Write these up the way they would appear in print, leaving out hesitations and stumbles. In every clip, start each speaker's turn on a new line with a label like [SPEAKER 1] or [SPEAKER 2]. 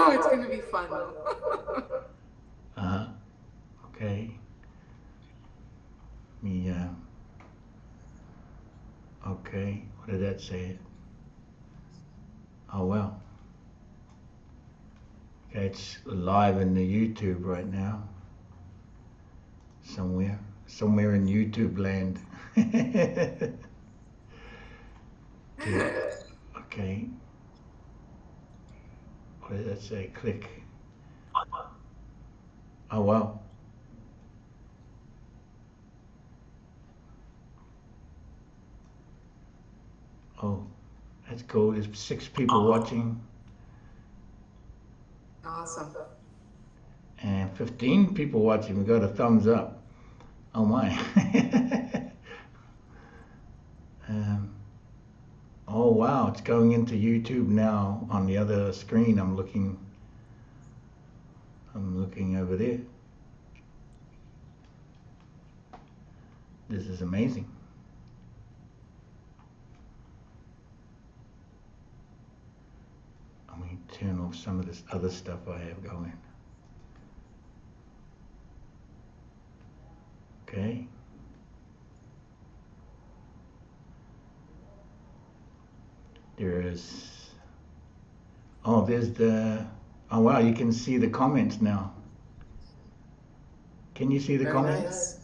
[SPEAKER 1] know it's going to be fun though.
[SPEAKER 2] Uh-huh. Okay. Me, okay. What did that say? Oh, well. Okay, it's live in the YouTube right now. Somewhere in YouTube land. Okay. What did that say? Click. Oh, wow. Oh, that's cool. There's 6 people watching
[SPEAKER 1] Awesome.
[SPEAKER 2] and 15 people watching. We got a thumbs up. Oh my. um, oh wow, it's going into YouTube now on the other screen. I'm looking over there. This is amazing. Let me turn off some of this other stuff I have going. Okay. There's oh wow, you can see the comments now. Can you see the
[SPEAKER 1] Very
[SPEAKER 2] comments?
[SPEAKER 1] nice.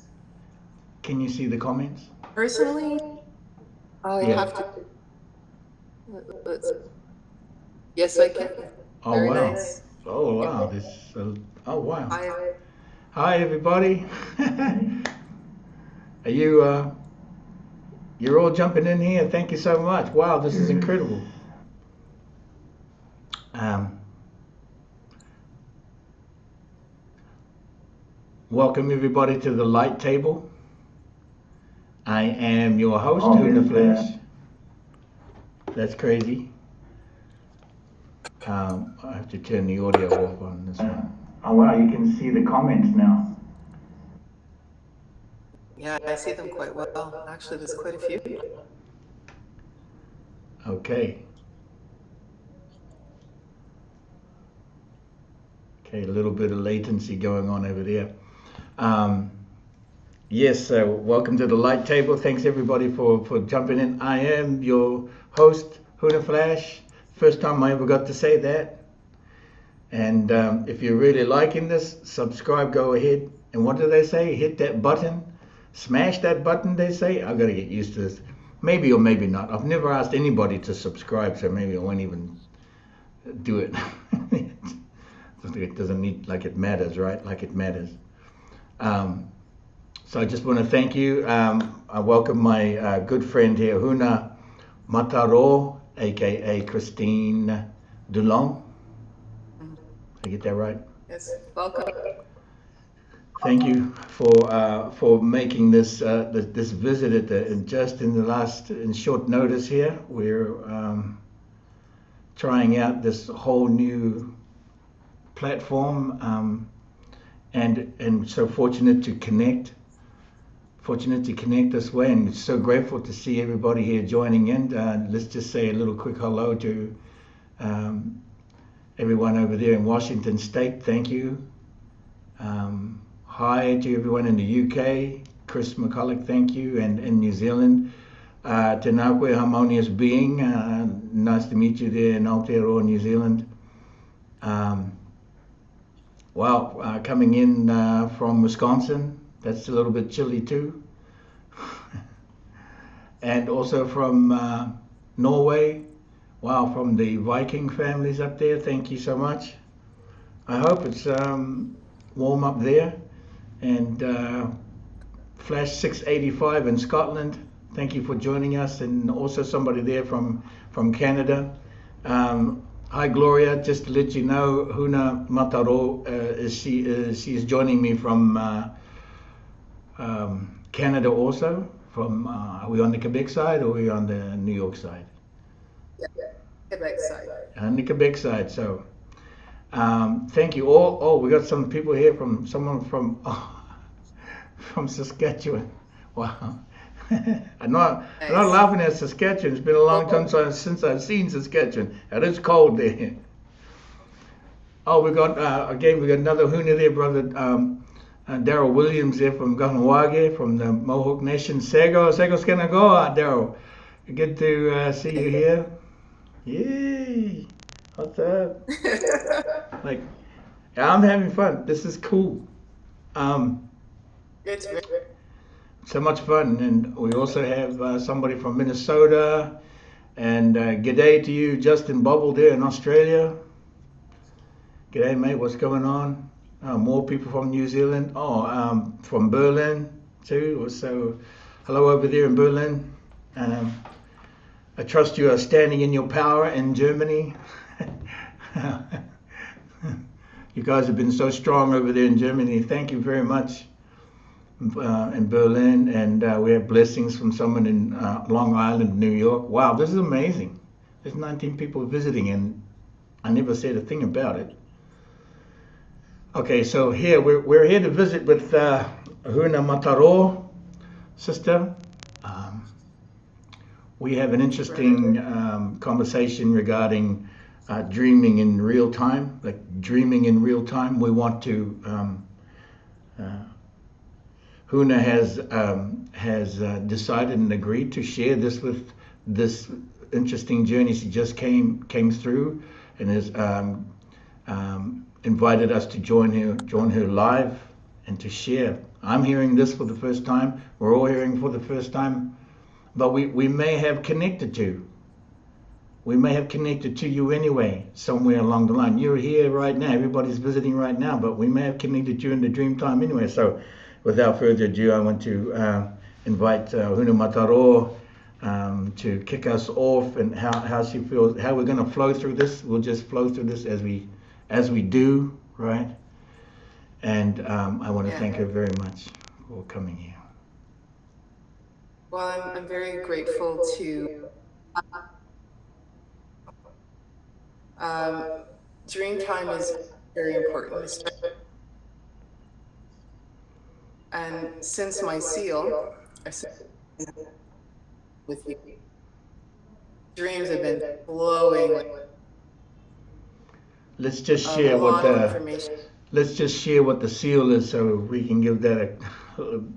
[SPEAKER 2] Can you see the comments?
[SPEAKER 1] Personally, I have to. Yes, I can.
[SPEAKER 2] Oh
[SPEAKER 1] Very
[SPEAKER 2] wow.
[SPEAKER 1] nice.
[SPEAKER 2] Oh wow. Oh wow.
[SPEAKER 1] I
[SPEAKER 2] Hi everybody. Are you you're all jumping in here. Thank you so much. Wow, this is incredible. Welcome everybody to the light table. I am your host, HUNA Flash. That's crazy. I have to turn the audio off on this one. Oh wow, you can see the comments now.
[SPEAKER 1] Yeah, I see them quite well. Actually, there's quite a few.
[SPEAKER 2] Okay. Okay, a little bit of latency going on over there. Yes, so welcome to the light table. Thanks everybody for jumping in. I am your host, HUNA Flash. First time I ever got to say that. And if you're really liking this, subscribe, go ahead. And what do they say? Hit that button. Smash that button, they say. I've got to get used to this. Maybe or maybe not. I've never asked anybody to subscribe, so maybe I won't even do it. It doesn't need, like it matters, right? Like it matters. So I just want to thank you. I welcome my good friend here, HUNA Ma Ta Ro, aka Christine Dulong. Did I get that right?
[SPEAKER 1] Yes, welcome.
[SPEAKER 2] Thank you for making this this visit just in the last in short notice here. We're trying out this whole new platform, and so fortunate to connect this way, and so grateful to see everybody here joining in. Let's just say a little quick hello to everyone over there in Washington State. Thank you. Hi to everyone in the UK. Chris McCulloch, thank you. And in New Zealand, Tenakwe Harmonious Being, nice to meet you there in Aotearoa, New Zealand. Coming in from Wisconsin, that's a little bit chilly too. And also from Norway. Wow, from the Viking families up there, thank you so much. I hope it's warm up there. And Flash 685 in Scotland, thank you for joining us. And also somebody there from Canada. Hi Gloria, just to let you know, HUNA Ma Ta Ro, she is joining me from Canada also. From are we on the Quebec side or are we on the New York side?
[SPEAKER 1] Yeah, Quebec side.
[SPEAKER 2] On the Quebec side. So thank you all. Oh, we got some people here someone from from Saskatchewan. Wow. I'm not laughing at Saskatchewan. It's been a long time since I've seen Saskatchewan. It is cold there. Oh, we got again. We got another Huna there, brother. Daryl Williams there from Ganawage, from the Mohawk Nation. Sego's gonna go, Daryl. Good to see you here. Yay! What's up? Like, I'm having fun. This is cool. Um,
[SPEAKER 1] It's very,
[SPEAKER 2] so much fun, and we also have somebody from Minnesota. And g'day to you, Justin Bubble there in Australia. G'day, mate. What's going on? More people from New Zealand. Oh, from Berlin too. So, hello over there in Berlin. Um, I trust you are standing in your power in Germany. You guys have been so strong over there in Germany. Thank you very much. In Berlin, and we have blessings from someone in Long Island, New York. Wow, this is amazing. There's 19 people visiting, and I never said a thing about it. Okay, so here we're here to visit with HUNA MA TA RO, sister. Um, we have an interesting conversation regarding dreaming in real time, like dreaming in real time. We want to. HUNA has decided and agreed to share this with this interesting journey she just came through, and has invited us to join her live and to share. I'm hearing this for the first time. We're all hearing for the first time, but we may have connected to. We may have connected to you anyway, somewhere along the line. You're here right now. Everybody's visiting right now, but we may have connected you in the dream time anyway. So, without further ado, I want to invite HUNA MA TA RO to kick us off, and how she feels, how we're going to flow through this. We'll just flow through this as we do, right? And I want to
[SPEAKER 1] yeah.
[SPEAKER 2] thank her very much for coming here.
[SPEAKER 1] Well, I'm very grateful to. Um, Dream time is very important, and since my seal, I said with you, dreams have been flowing with
[SPEAKER 2] Let's just
[SPEAKER 1] a
[SPEAKER 2] share what
[SPEAKER 1] lot of
[SPEAKER 2] the
[SPEAKER 1] information.
[SPEAKER 2] let's just share what the seal is, so we can give that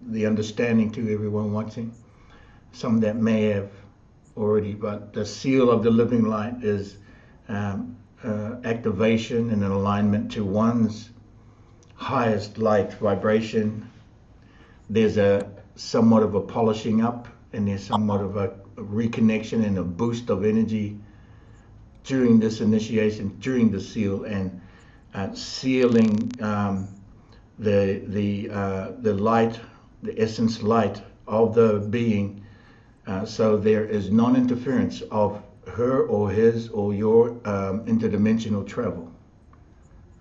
[SPEAKER 2] the understanding to everyone watching. Some that may have already, but the seal of the living light is activation and an alignment to one's highest light vibration. There's a somewhat of a polishing up, and there's somewhat of a reconnection and a boost of energy during this initiation, during the seal, and sealing the light, the essence light of the being. So there is non-interference of her or his or your interdimensional travel.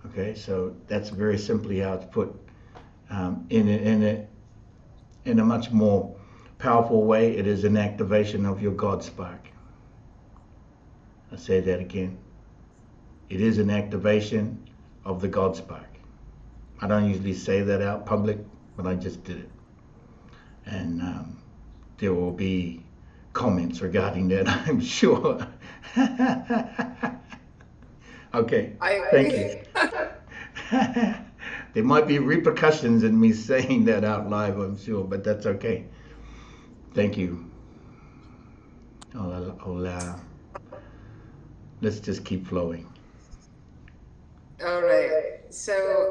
[SPEAKER 2] Okay, so that's very simply how it's put. In a much more powerful way, it is an activation of your God spark. I say that again. It is an activation of the God spark. I don't usually say that out public, but I just did it. And there will be comments regarding that, I'm sure. Okay,
[SPEAKER 1] I
[SPEAKER 2] thank
[SPEAKER 1] agree.
[SPEAKER 2] you. There might be repercussions in me saying that out live, I'm sure, but that's okay. Thank you. Let's just keep flowing.
[SPEAKER 1] All right. So,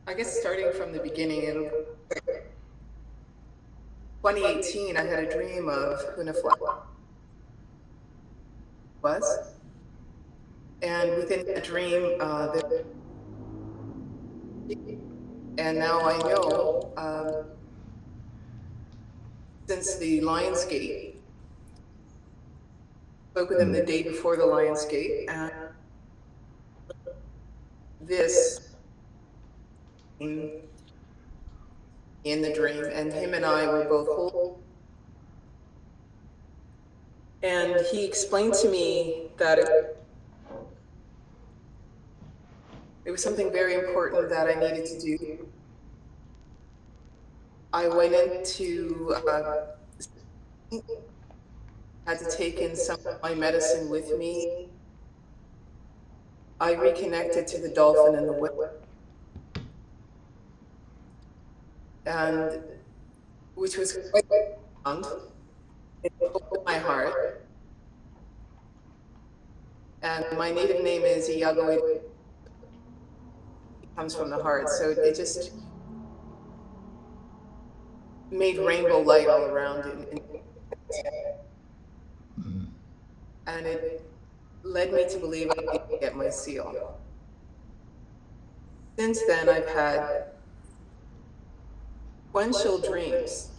[SPEAKER 1] I guess starting from the beginning, 2018, I had a dream of HUNA was, and within that dream, and now I know, since the Lionsgate, spoke with them the day before the Lionsgate, and this in the dream, and him and I were both holding. And he explained to me that it was something very important that I needed to do. I went into had to take in some of my medicine with me, I reconnected to the dolphin and the whale, and which was quite profound. It opened my heart, and my native name is Iago. It comes from the heart, so it just made rainbow light all around, and it led me to believe I could get my seal. Since then, I've had sequential dreams,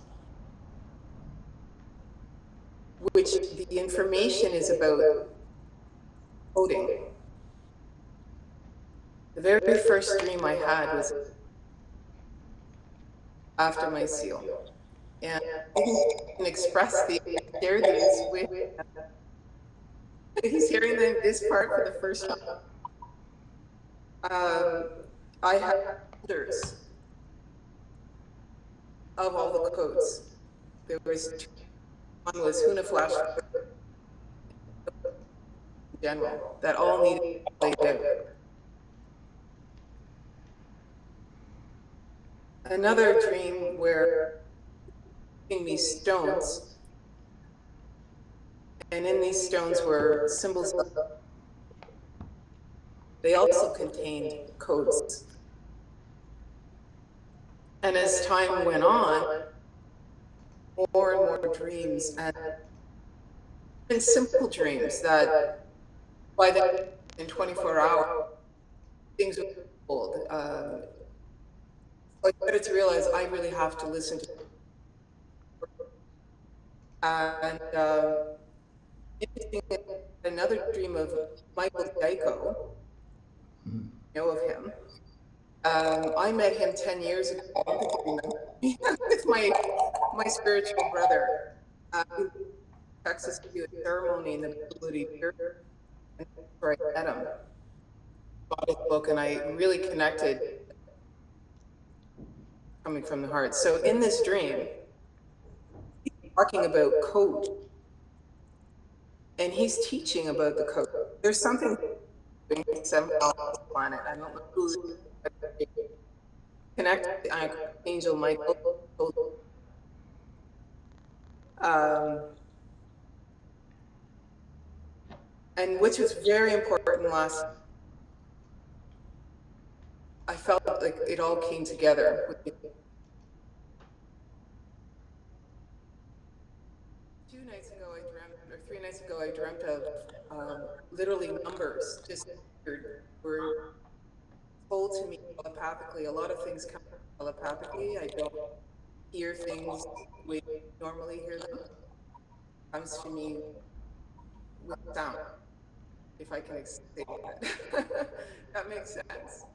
[SPEAKER 1] which the information is about coding. The very first dream I had was after my seal, and I can express the share these with. He's hearing this part for the first time. I have folders of all the codes. There was two. One was HUNA Flash in general that all needed to be played out. Another dream where giving me stones, and in these stones were symbols. They also contained codes. And as time went on, more and more dreams, and even simple dreams that by then in 24 hours, things would unfold. So I started to realize I really have to listen to. And interesting, another dream of Michael Dyko, you know of him. I met him 10 years ago with my spiritual brother. He was in Texas to do a ceremony in the Blue Church, and that's where I met him. Bought his book, and I really connected coming from the heart. So in this dream, he's talking about code, and he's teaching about the code. There's something somehow on this planet. I don't know who connected to Angel Michael. And which was very important last. I felt like it all came together. 2 nights ago, I dreamt, or 3 nights ago, I dreamt of literally numbers just were told to me telepathically. A lot of things come telepathically. I don't hear things the way I normally hear them. It comes to me with sound, if I can say that. That makes sense.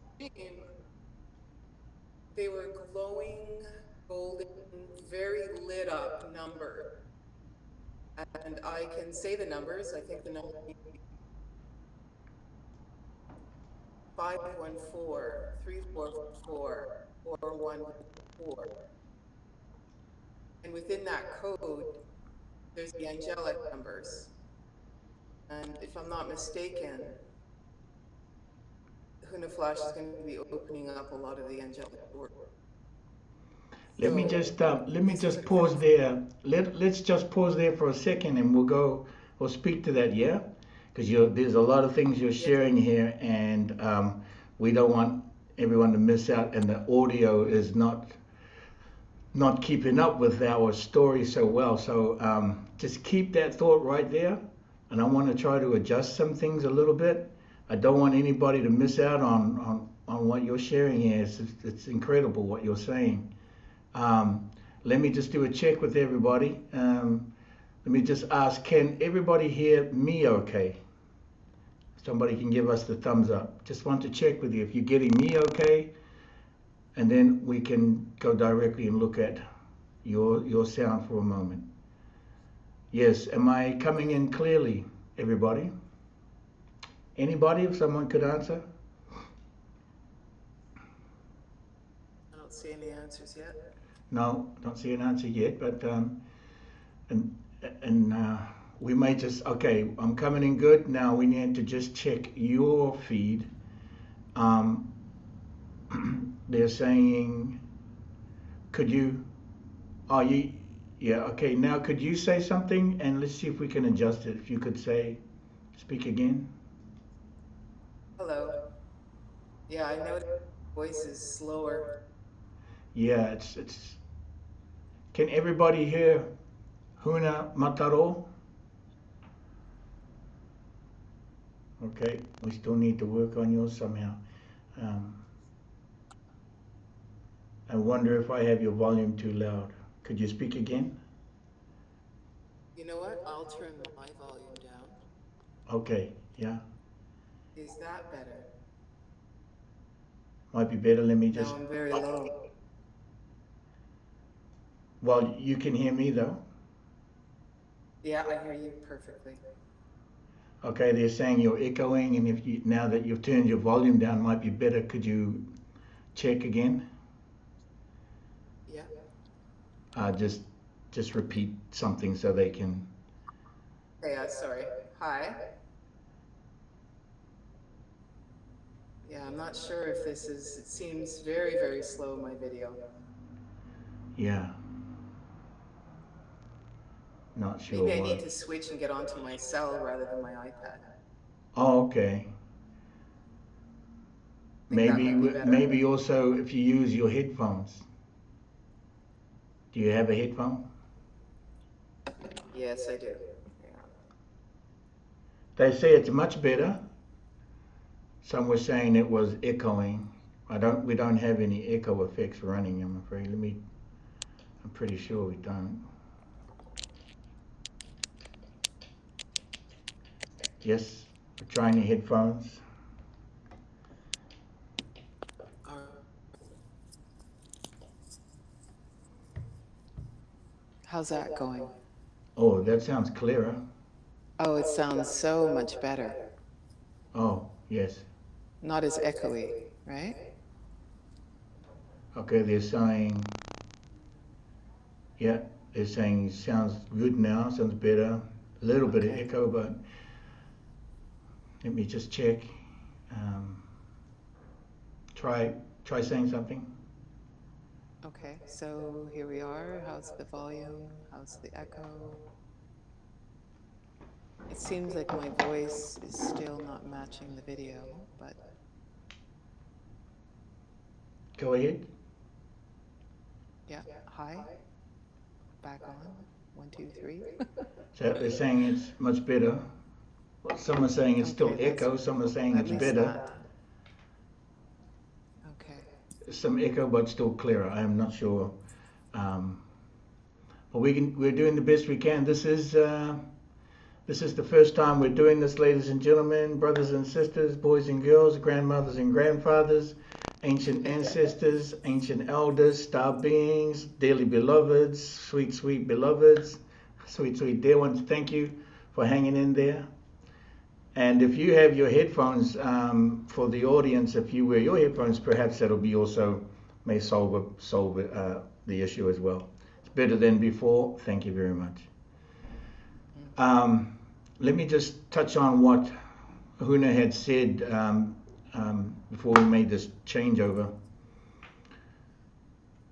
[SPEAKER 1] They were glowing, golden, very lit up numbers. And I can say the numbers. I think the number 514, 344, 414. And within that code, there's the angelic numbers. And if I'm not mistaken, HUNA Flash is going to be opening up a lot of the angelic doors.
[SPEAKER 2] Let me just pause there. Let's just pause there for a second, and we'll speak to that, yeah? Because there's a lot of things you're sharing here, and we don't want everyone to miss out, and the audio is not keeping up with our story so well. So just keep that thought right there, and I want to try to adjust some things a little bit. I don't want anybody to miss out on what you're sharing here. It's incredible what you're saying. Let me just do a check with everybody. Let me just ask, can everybody hear me okay? Somebody can give us the thumbs up. Just want to check with you if you're getting me okay, and then we can go directly and look at your sound for a moment. Yes, am I coming in clearly, everybody? Anybody, if someone could answer?
[SPEAKER 1] I don't see any answers yet.
[SPEAKER 2] No, don't see an answer yet, but and we may just, okay, I'm coming in good. Now we need to just check your feed. Um, they're saying, could you, oh, yeah, okay, now could you say something and let's see if we can adjust it. If you could say, speak again.
[SPEAKER 1] Hello. Yeah, I noticed my voice is slower.
[SPEAKER 2] Yeah, can everybody hear Huna Ma Ta Ro? Okay, we still need to work on yours somehow. Um, I wonder if I have your volume too loud. Could you speak again?
[SPEAKER 1] You know what? I'll turn my volume down.
[SPEAKER 2] Okay, yeah,
[SPEAKER 1] Is that better?
[SPEAKER 2] might be better. Let me
[SPEAKER 1] Now
[SPEAKER 2] just.
[SPEAKER 1] I'm very low.
[SPEAKER 2] Well, you can hear me though.
[SPEAKER 1] Yeah, I hear you perfectly.
[SPEAKER 2] Okay, they're saying you're echoing, and if you now that you've turned your volume down, might be better. Could you check again?
[SPEAKER 1] Yeah.
[SPEAKER 2] Just repeat something so they can.
[SPEAKER 1] Yeah, sorry. Hi. Yeah, I'm not sure if this is, it seems very, very slow, my video.
[SPEAKER 2] Yeah, not sure
[SPEAKER 1] Maybe I
[SPEAKER 2] why.
[SPEAKER 1] need to switch and get onto my cell rather than my iPad.
[SPEAKER 2] Oh, okay.
[SPEAKER 1] Think that might be better?
[SPEAKER 2] Maybe also if you use your headphones. Do you have a headphone?
[SPEAKER 1] Yes, I do. Yeah.
[SPEAKER 2] They say it's much better. Some were saying it was echoing. We don't have any echo effects running, I'm afraid. I'm pretty sure we don't. Yes, we're trying the headphones.
[SPEAKER 1] All right. How's that going?
[SPEAKER 2] Oh, that sounds clearer.
[SPEAKER 1] Oh, it sounds so much better.
[SPEAKER 2] Oh, yes.
[SPEAKER 1] Not as echoey, right?
[SPEAKER 2] Okay, they're saying, yeah, they're saying it sounds good now, sounds better. A little bit of
[SPEAKER 1] Okay.
[SPEAKER 2] echo, but let me just check. Um, try, try saying something.
[SPEAKER 1] Okay, so here we are. How's the volume? How's the echo? It seems like my voice is still not matching the video, but
[SPEAKER 2] Go ahead.
[SPEAKER 1] yeah. Hi, back on. One, two, three.
[SPEAKER 2] So they're saying it's much better. Well, some are saying it's still
[SPEAKER 1] Okay, that's
[SPEAKER 2] echo, some are saying
[SPEAKER 1] at
[SPEAKER 2] it's
[SPEAKER 1] least
[SPEAKER 2] better.
[SPEAKER 1] that. Okay.
[SPEAKER 2] Some echo, but still clearer. I am not sure. Um, but we're doing the best we can. This is the first time we're doing this, ladies and gentlemen, brothers and sisters, boys and girls, grandmothers and grandfathers, ancient ancestors, ancient elders, star beings, dearly beloveds, sweet, sweet beloveds, sweet, sweet dear ones. Thank you for hanging in there. And if you have your headphones, for the audience, if you wear your headphones, perhaps that'll be also may solve the issue as well. It's better than before. Thank you very much. Let me just touch on what Huna had said before we made this changeover.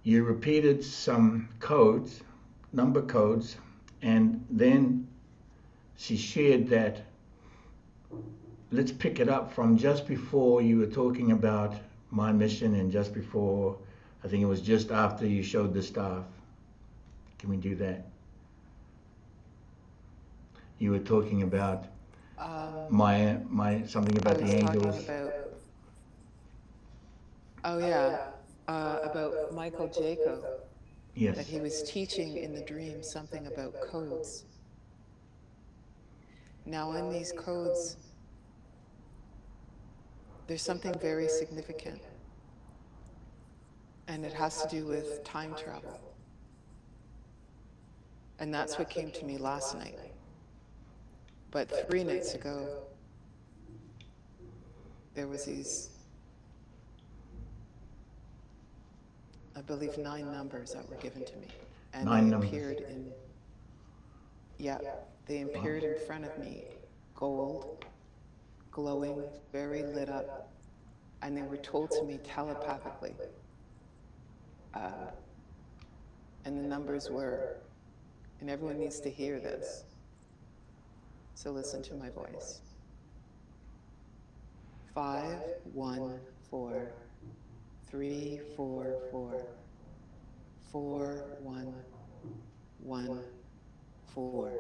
[SPEAKER 2] You repeated some codes, number codes, and then she shared that. Let's pick it up from just before you were talking about my mission and just before, I think it was just after you showed the staff. Can we do that? You were talking about my something
[SPEAKER 1] I
[SPEAKER 2] about the
[SPEAKER 1] was talking
[SPEAKER 2] angels.
[SPEAKER 1] about, oh yeah, about Michael Jaco, that
[SPEAKER 2] Yes.
[SPEAKER 1] he was teaching in the dream something about codes. Now, in these codes, there's something very significant, and it has to do with time travel. And that's what came to me last night. But 3 nights ago, there was these, I believe, 9 numbers that were given to me. And they
[SPEAKER 2] Nine numbers.
[SPEAKER 1] appeared in, yeah, They appeared in front of me, gold, glowing, very lit up, and they were told to me telepathically. Um, and the numbers were, and everyone needs to hear this, so listen to my voice. 5143444 4114.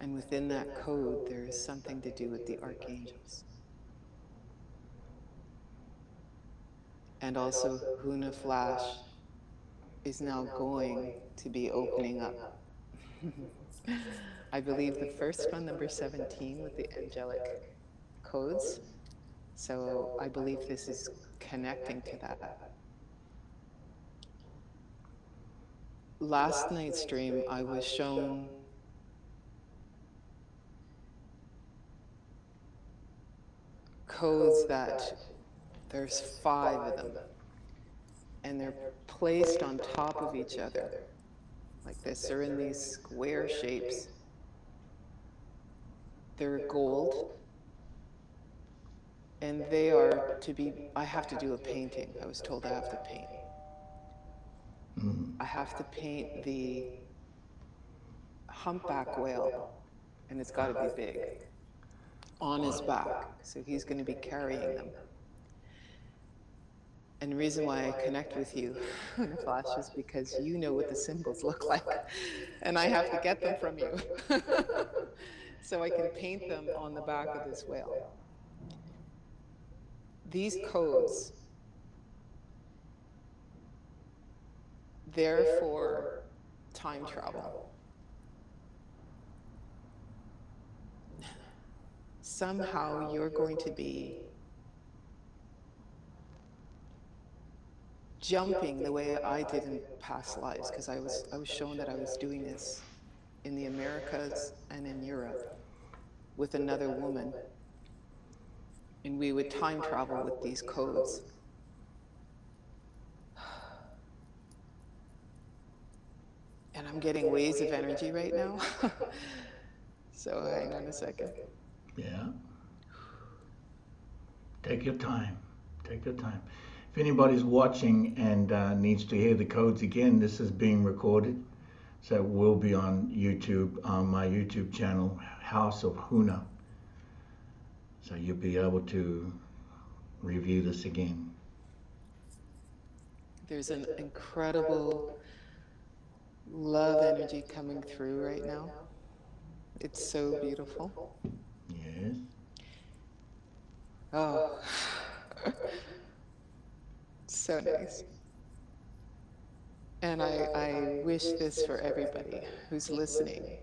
[SPEAKER 1] And within that code, there is something to do with the archangels. And also, HUNA Flash is now going to be opening up. I believe the first one, number 17, with the angelic codes. So I believe this is connecting to that. Last night's stream, I was shown codes that there's 5 of them, and they're placed on top of each other like this. They're in these square shapes. They're gold, and they are to be, I have to do a painting. I was told I have to paint. I have to paint the humpback whale, and it's got to be big, on his back. So he's going to be carrying them. And the reason why I connect with you in a flash is because you know what the symbols look like, and I have to get them from you. So I can paint them on the back of this whale. These codes, they're for time travel. Somehow you're going to be jumping the way I did in past lives, because I was shown that I was doing this in the Americas and in Europe with another woman, and we would time travel with these codes. And I'm getting waves of energy right now. So hang on a second.
[SPEAKER 2] Yeah. Take your time. Take your time. If anybody's watching and needs to hear the codes again, this is being recorded. So it will be on YouTube, on my YouTube channel, House of HUNA. So you'll be able to review this again.
[SPEAKER 1] There's an incredible love energy coming through right now. It's so beautiful.
[SPEAKER 2] Yes.
[SPEAKER 1] Oh, so nice. And I wish this for everybody who's listening.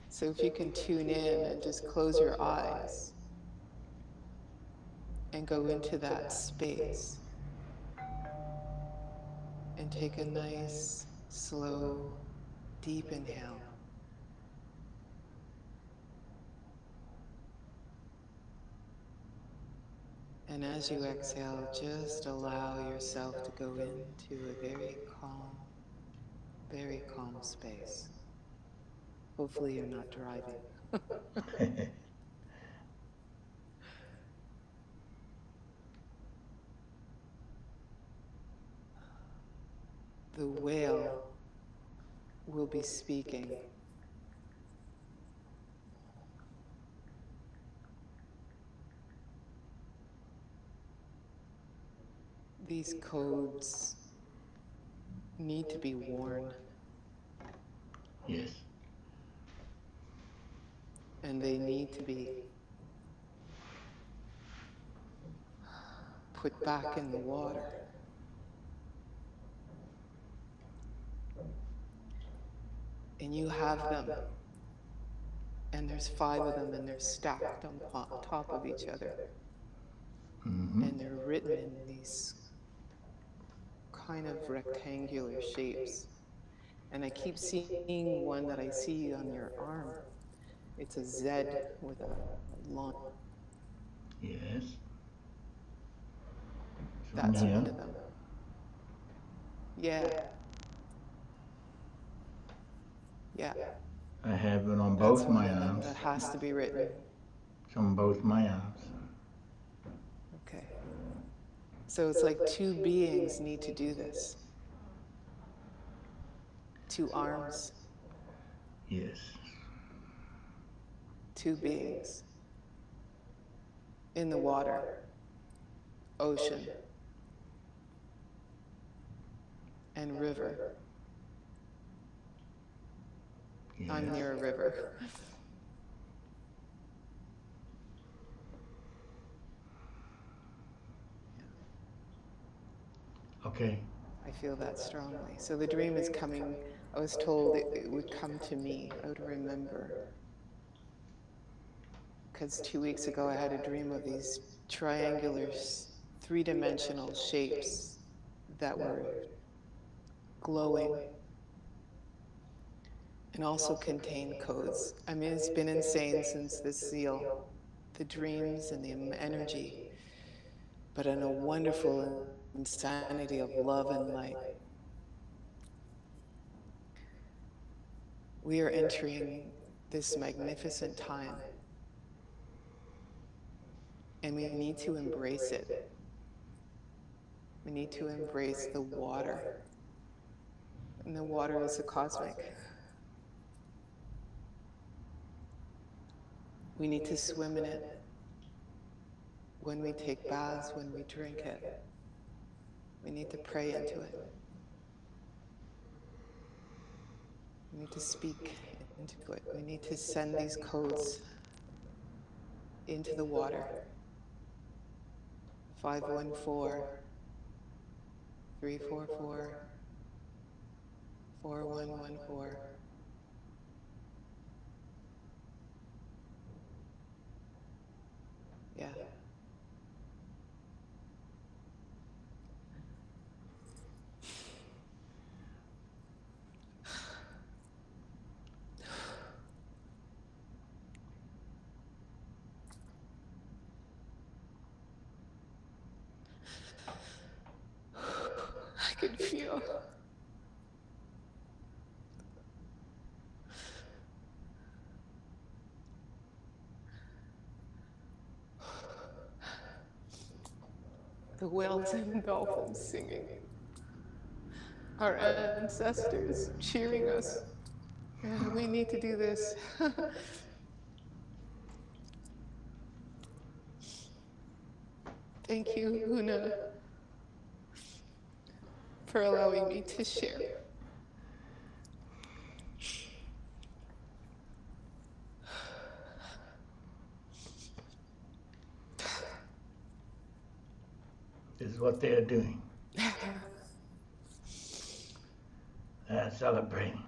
[SPEAKER 1] So if you can tune in and just close your eyes and go into that space and take a nice, slow, deep inhale. And as you exhale, just allow yourself to go into a very calm space. Hopefully you're not driving. The whale will be speaking. These codes need to be worn.
[SPEAKER 2] Yes.
[SPEAKER 1] And they need to be put back in the water. And you have them. And there's 5 of them, and they're stacked on top of each other. And they're written in these kind of rectangular shapes. And I keep seeing one that I see on your arm. It's a Z with a line.
[SPEAKER 2] Yes.
[SPEAKER 1] That's one of them. Yeah. Yeah.
[SPEAKER 2] I have it on
[SPEAKER 1] That's
[SPEAKER 2] both
[SPEAKER 1] one
[SPEAKER 2] my
[SPEAKER 1] of them
[SPEAKER 2] arms.
[SPEAKER 1] that has to be written.
[SPEAKER 2] It's on both my arms.
[SPEAKER 1] Okay. So it's like two beings need to do this. Two arms,
[SPEAKER 2] Yes.
[SPEAKER 1] two beings in the water, ocean, and river. I'm
[SPEAKER 2] Yes.
[SPEAKER 1] near a river.
[SPEAKER 2] Okay.
[SPEAKER 1] I feel that strongly. So the dream is coming. I was told it would come to me. I would remember. Because 2 weeks ago I had a dream of these triangular, three-dimensional shapes that were glowing and also contained codes. I mean, it's been insane since this seal, the dreams and the energy, but in a wonderful insanity of love and light. We are entering this magnificent time, and we need to embrace it. We need to embrace the water, and the water is the cosmic. We need to swim in it when we take baths, when we drink it. We need to pray into it. We need to speak into it. We need to send these codes into the water. 514 344 4114. Yeah. I can feel the whales and dolphins singing, our ancestors cheering us. Yeah, we need to do this. Thank you, Huna, for allowing me to share.
[SPEAKER 2] This is what they're doing. They're celebrating.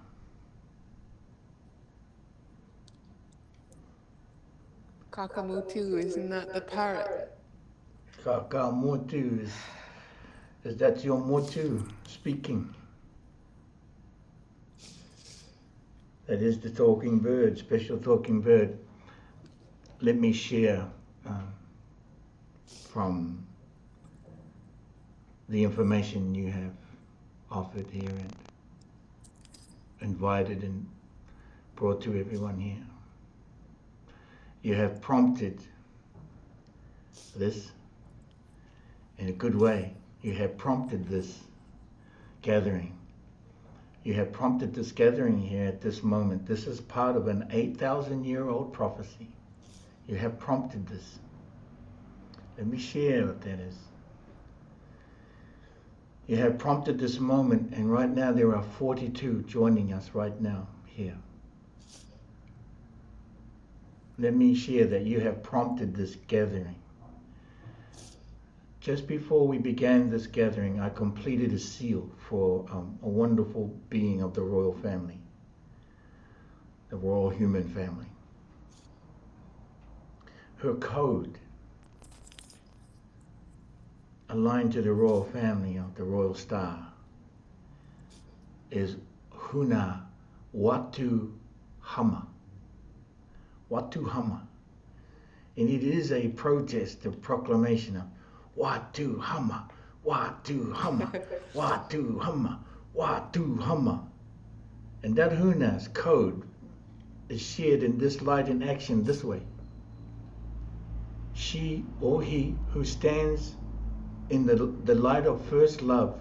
[SPEAKER 1] Kakamutu is not the parrot.
[SPEAKER 2] Kakamotu is that your motu speaking? That is the talking bird, special talking bird. Let me share from the information you have offered here and invited and brought to everyone here. You have prompted this in a good way. You have prompted this gathering. You have prompted this gathering here at this moment. This is part of an 8,000-year-old prophecy. You have prompted this. Let me share what that is. You have prompted this moment, and right now there are 42 joining us right now here. Let me share that you have prompted this gathering. Just before we began this gathering, I completed a seal for a wonderful being of the royal family, the royal human family. Her code, aligned to the royal family of the royal star, is Huna Hama. Hama. And it is a protest, a proclamation of Watu Hama, Watu Hama, Watu Hama, Watu Hama. And that Huna's code is shared in this light in action this way. She or he who stands in the light of first love,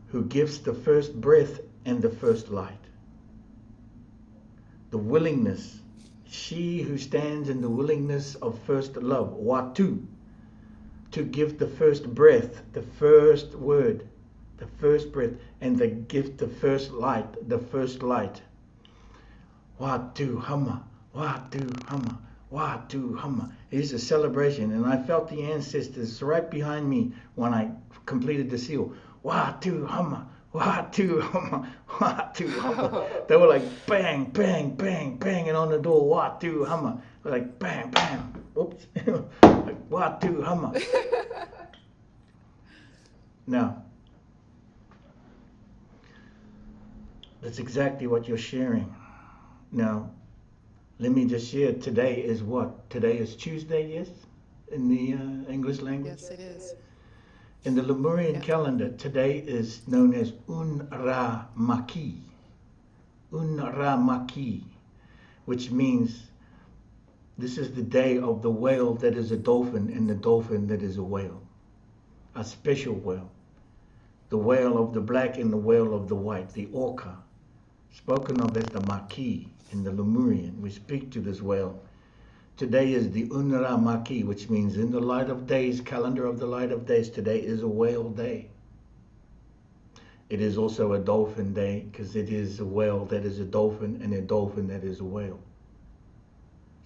[SPEAKER 2] who gives the first breath and the first light. The willingness, she who stands in the willingness of first love, watu, to give the first breath, the first word, the first breath, and the gift, the first light, the first light. Watu hama, watu hama, watu hama. It is a celebration, and I felt the ancestors right behind me when I completed the seal. Watu hama, watu hama, watu hama. They were like bang, bang, bang, banging on the door. Watu hama, like bang, bang. Oops, like watu hama. Now, that's exactly what you're sharing. Now, let me just share, today is what? Today is Tuesday, yes? In the English language?
[SPEAKER 1] Yes, it is.
[SPEAKER 2] In the Lemurian calendar, today is known as Unra Maki. Unra Maki, which means this is the day of the whale that is a dolphin and the dolphin that is a whale. A special whale. The whale of the black and the whale of the white, the orca. Spoken of as the Maki in the Lemurian. We speak to this whale. Today is the Unra Maki, which means in the light of days, calendar of the light of days, today is a whale day. It is also a dolphin day because it is a whale that is a dolphin and a dolphin that is a whale.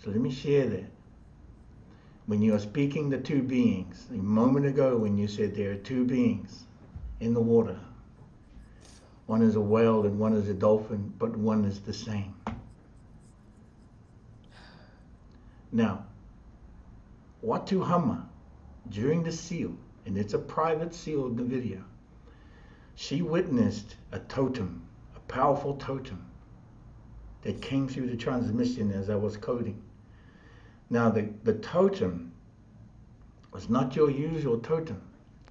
[SPEAKER 2] So let me share that. When you are speaking the two beings, a moment ago when you said there are two beings in the water, one is a whale and one is a dolphin, but one is the same. Now, Watu Hama, during the seal, and it's a private seal in the video, she witnessed a totem, a powerful totem that came through the transmission as I was coding. Now, the totem was not your usual totem,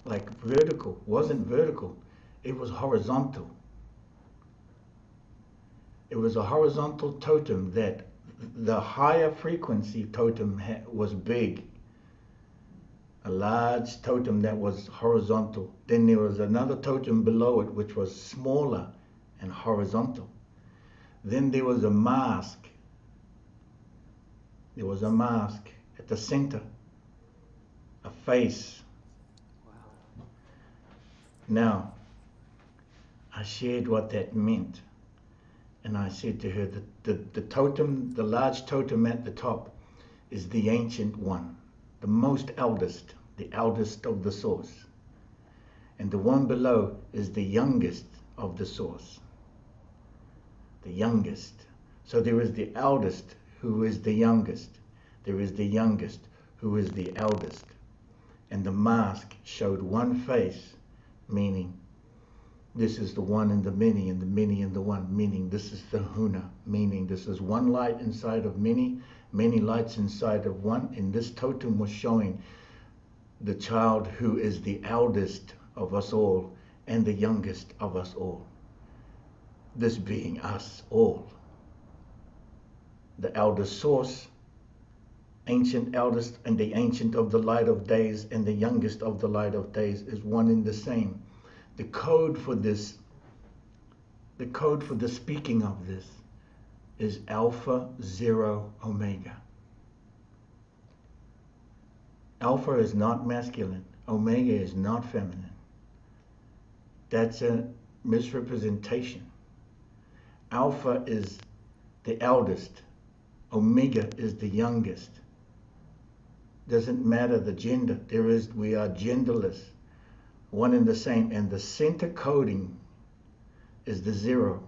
[SPEAKER 2] like vertical, wasn't vertical, it was horizontal. It was a horizontal totem that the higher frequency totem was big. A large totem that was horizontal. Then there was another totem below it which was smaller and horizontal. Then there was a mask. There was a mask at the center. A face.
[SPEAKER 1] Wow.
[SPEAKER 2] Now, I shared what that meant. And I said to her that the totem, the large totem at the top, is the ancient one, the most eldest, the eldest of the source. And the one below is the youngest of the source. The youngest. So there is the eldest who is the youngest. There is the youngest who is the eldest. And the mask showed one face, meaning this is the one and the many and the one, meaning this is the HUNA, meaning this is one light inside of many, many lights inside of one. And this totem was showing the child who is the eldest of us all and the youngest of us all. This being us all. The eldest source, ancient eldest, and the ancient of the light of days and the youngest of the light of days is one and the same. The code for this, the code for the speaking of this is Alpha, Zero, Omega. Alpha is not masculine. Omega is not feminine. That's a misrepresentation. Alpha is the eldest. Omega is the youngest. Doesn't matter the gender. We are genderless. One and the same, and the center coding is the zero,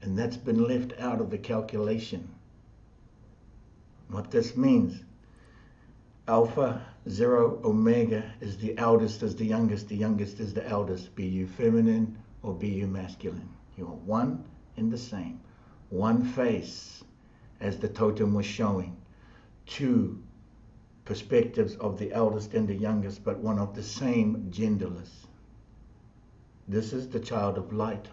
[SPEAKER 2] and that's been left out of the calculation. What this means, Alpha, Zero, Omega is the eldest is the youngest is the eldest, be you feminine or be you masculine. You are one and the same. One face, as the totem was showing. Two perspectives of the eldest and the youngest, but one of the same, genderless. This is the child of light.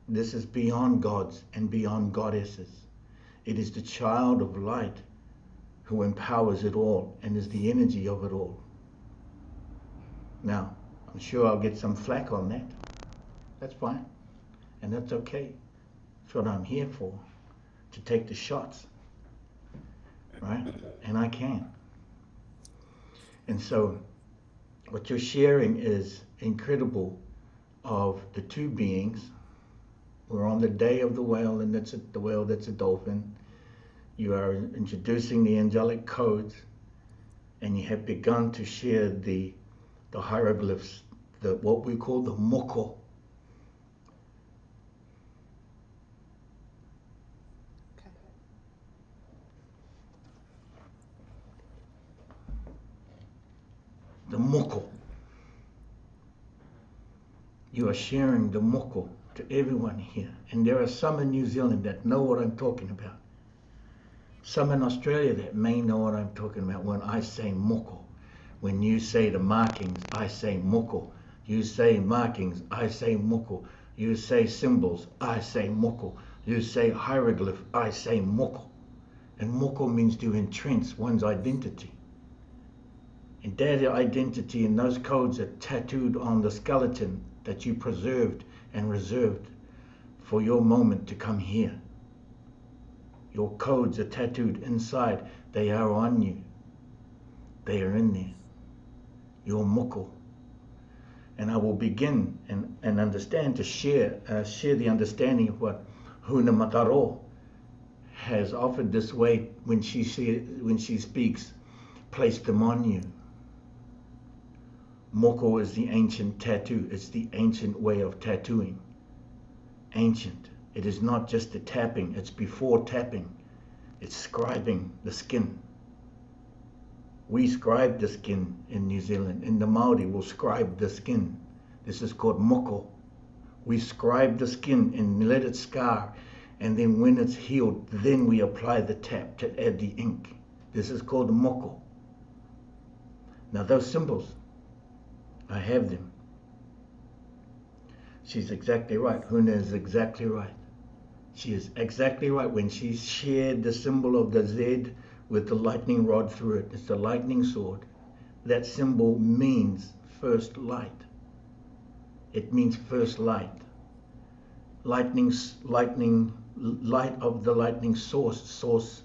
[SPEAKER 2] This is beyond gods and beyond goddesses. It is the child of light who empowers it all and is the energy of it all. Now, I'm sure I'll get some flack on that. That's fine. And that's okay. That's what I'm here for, to take the shots. Right? And I can. And so, what you're sharing is incredible of the two beings. We're on the day of the whale, and that's the whale that's a dolphin. You are introducing the angelic codes, and you have begun to share the hieroglyphs, what we call the moko.
[SPEAKER 1] Okay.
[SPEAKER 2] The moko. You are sharing the moko to everyone here. And there are some in New Zealand that know what I'm talking about. Some in Australia that may know what I'm talking about when I say moko. When you say the markings, I say moko. You say markings, I say moko. You say symbols, I say moko. You say hieroglyph, I say moko. And moko means to entrench one's identity. And that identity and those codes are tattooed on the skeleton that you preserved and reserved for your moment to come here. Your codes are tattooed inside. They are on you. They are in there. Your moko. And I will begin and understand to share the understanding of what HUNA MA TA RO has offered this way when she speaks. Place them on you. Moko is the ancient tattoo. It's the ancient way of tattooing. Ancient. It is not just the tapping. It's before tapping. It's scribing the skin. We scribe the skin in New Zealand. In the Maori, we'll scribe the skin. This is called moko. We scribe the skin and let it scar. And then when it's healed, then we apply the tap to add the ink. This is called moko. Now those symbols, I have them. She's exactly right. Huna is exactly right. She is exactly right when she shared the symbol of the Z with the lightning rod through it. It's the lightning sword. That symbol means first light. It means first light. Light of the lightning source,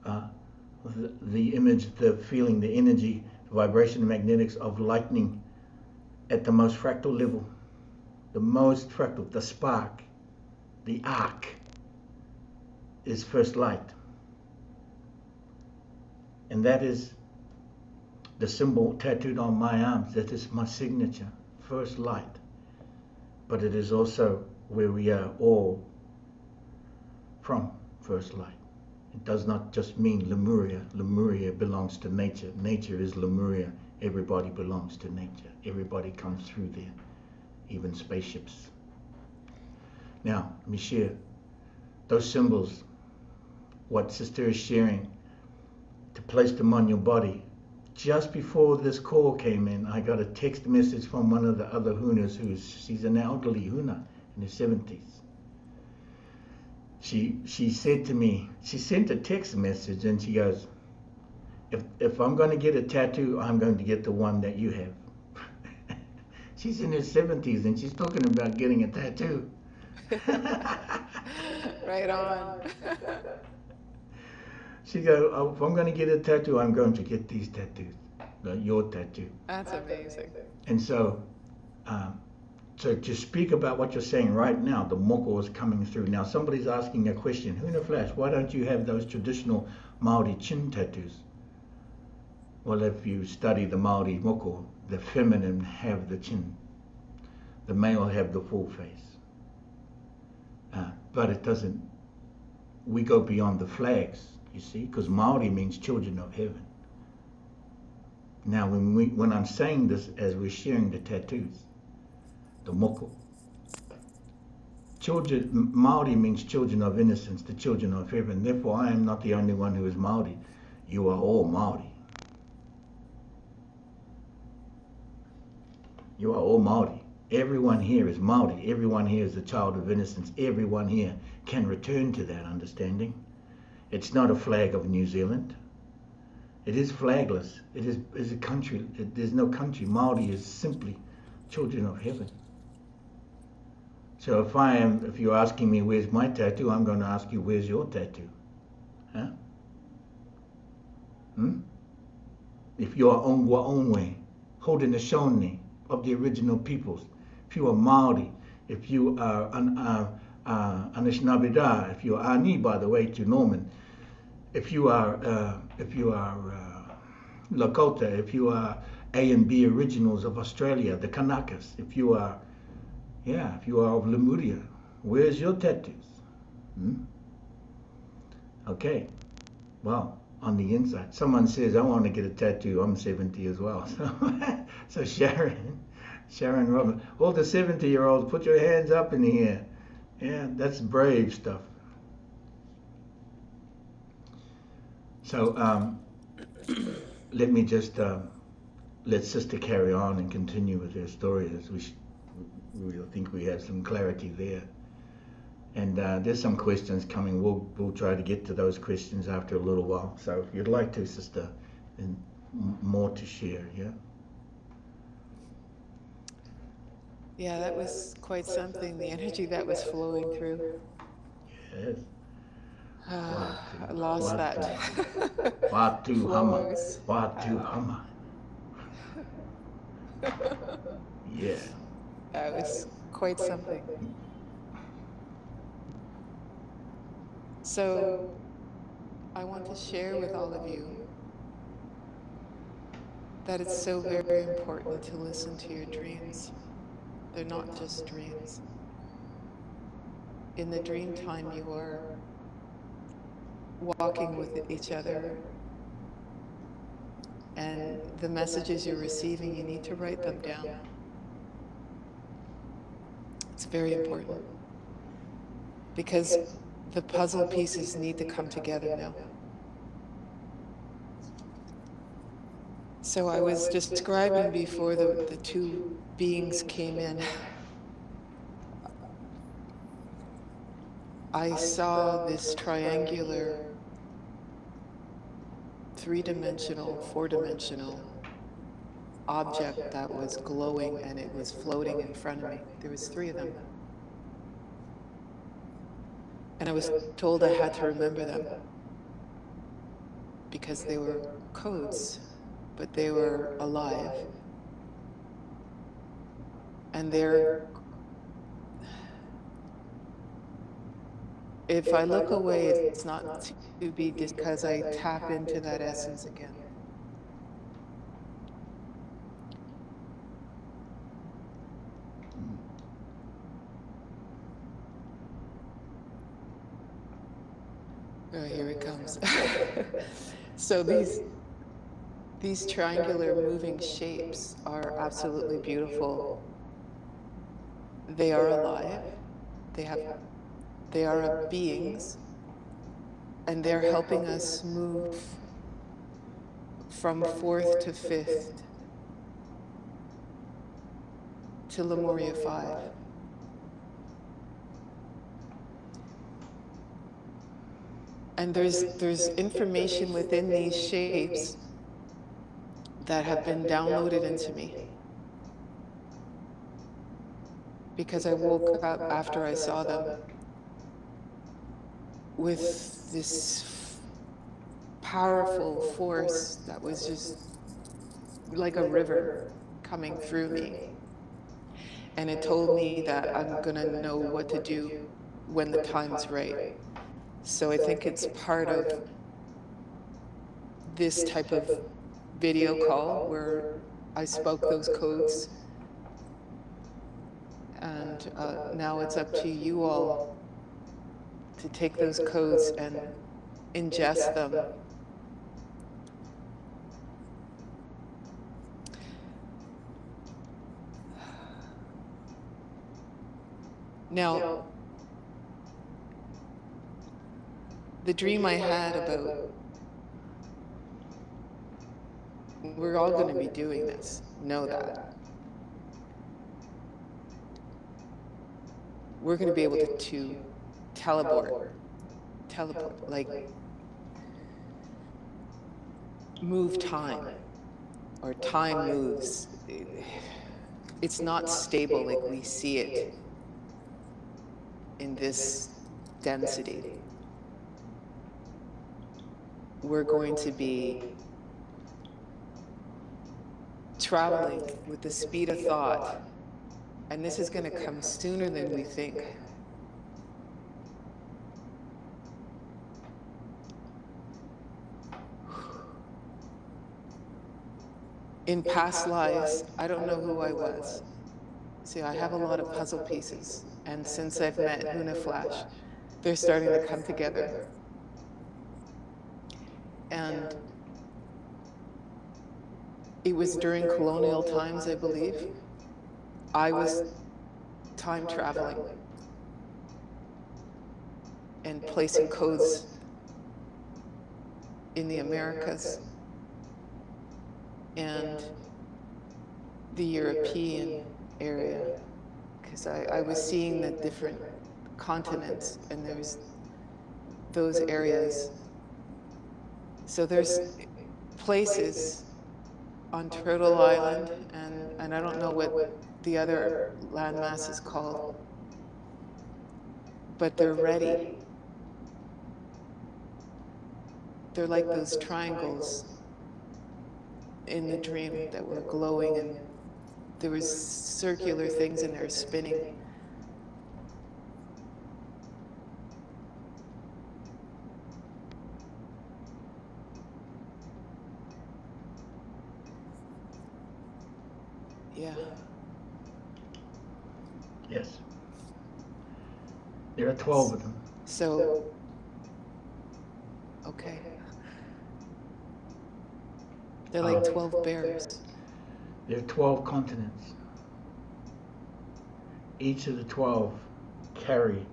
[SPEAKER 2] the image, the feeling, the energy, the vibration, the magnetics of lightning at the most fractal level. The most fractal, the spark, the arc is first light. And that is the symbol tattooed on my arms. That is my signature, first light. But it is also where we are all from, first light. It does not just mean Lemuria. Lemuria belongs to nature. Nature is Lemuria. Everybody belongs to nature. Everybody comes through there, even spaceships. Now, let me share those symbols, what Sister is sharing, to place them on your body. Just before this call came in, I got a text message from one of the other Hunas she's an elderly Huna in her 70s. She said to me, she sent a text message and she goes, if I'm going to get a tattoo, I'm going to get the one that you have. She's in her 70s and she's talking about getting a tattoo.
[SPEAKER 1] Right on.
[SPEAKER 2] She goes, oh, if I'm going to get a tattoo, I'm going to get these tattoos, your tattoo.
[SPEAKER 1] That's amazing.
[SPEAKER 2] And so to speak about what you're saying right now, the moko is coming through. Now somebody's asking a question, Huna Flash, why don't you have those traditional Maori chin tattoos? Well, if you study the Maori moko, the feminine have the chin. The male have the full face. But it doesn't, we go beyond the flags, you see, because Maori means children of heaven. Now, when I'm saying this as we're sharing the tattoos, the moko, Maori means children of innocence, the children of heaven. Therefore, I am not the only one who is Maori. You are all Maori. You are all Maori. Everyone here is Maori. Everyone here is a child of innocence. Everyone here can return to that understanding. It's not a flag of New Zealand. It is flagless. It is a country. There's no country. Maori is simply children of heaven. So if you're asking me where's my tattoo, I'm going to ask you where's your tattoo, huh? If you are Ongwa Onwe, Haudenosaunee of the original peoples, if you are Maori, if you are Anishinaabe, if you are Ani, by the way, to Norman, if you are Lakota, if you are A and B originals of Australia, the Kanakas, if you are of Lemuria, where's your tattoos? Okay, well, on the inside. Someone says, I want to get a tattoo. I'm 70 as well. So Sharon Robin, all the 70-year-olds, put your hands up in the air. Yeah, that's brave stuff. So let me just let Sister carry on and continue with her story, as we think we have some clarity there. And there's some questions coming. We'll try to get to those questions after a little while. So if you'd like to, Sister, and more to share, yeah?
[SPEAKER 1] Yeah, that was quite something, the energy that was flowing through.
[SPEAKER 2] Yes.
[SPEAKER 1] I lost that.
[SPEAKER 2] Watu hama.
[SPEAKER 1] Flows.
[SPEAKER 2] Watu hama. Yeah.
[SPEAKER 1] That was quite something. So I want to share with all of you that it's so very important to listen to your dreams. They're not just dreams. In the dream time, you are walking with each other, and the messages you're receiving, you need to write them down. It's very important, because the puzzle pieces need to come together now. So I was describing before the two beings came in. I saw this triangular, three-dimensional, four-dimensional object that was glowing, and it was floating in front of me. There was three of them. And I was told I had to remember them because they were codes, but they were alive. And if I look away, it's not to be because I tap into that essence again. Oh, here it comes. So these triangular moving shapes are absolutely beautiful. They are alive. They are beings, and they're helping us move from fourth to fifth to Lemuria 5. And there's information within these shapes that have been downloaded into me, because I woke up after I saw them with this powerful force that was just like a river coming through me. And it told me that I'm gonna know what to do when the time's right. So I think it's part of this type of video call where I spoke those codes. And now it's up to you all to take those codes and ingest them. Now, the dream I had about, we're all going to be doing this, know that. we're going to be able to teleport, like move time, or time moves. It's not stable like we see it in this density. We're going to be traveling with the speed of thought, and this is going to come sooner than we think. In past lives, I don't know who I was. See, I have a lot of puzzle pieces, and since I've met HUNA Flash, they're starting to come together. And it was during colonial times, I believe. I was time traveling and placing codes in the Americas and the European area, because I was seeing the different continents, and there's those areas. So there's places on Turtle Island, and I don't know what the other landmass is called, but they're ready. They're like those triangles in the dream that were glowing, and there was circular things in there spinning. Yeah.
[SPEAKER 2] Yes. There are 12 of them.
[SPEAKER 1] So, okay. They're like 12 bears.
[SPEAKER 2] There are 12 continents. Each of the 12 carry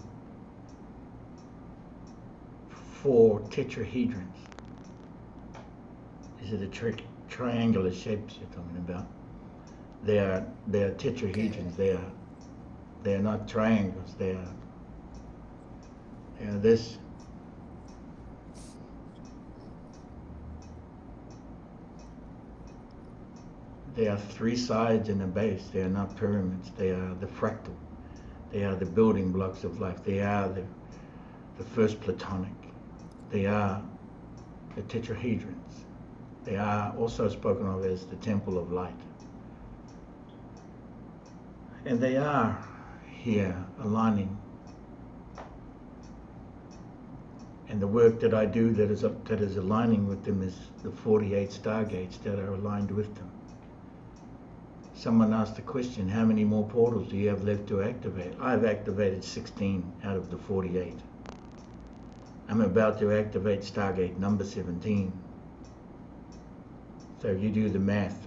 [SPEAKER 2] 4 tetrahedrons. These are the triangular shapes you're talking about. They are tetrahedrons. Okay. They are not triangles. They are this. They are 3 sides and a base. They are not pyramids. They are the fractal. They are the building blocks of life. They are the first platonic. They are the tetrahedrons. They are also spoken of as the temple of light. And they are here aligning. And the work that I do that is aligning with them is the 48 stargates that are aligned with them. Someone asked the question, how many more portals do you have left to activate? I've activated 16 out of the 48. I'm about to activate Stargate number 17. So you do the math.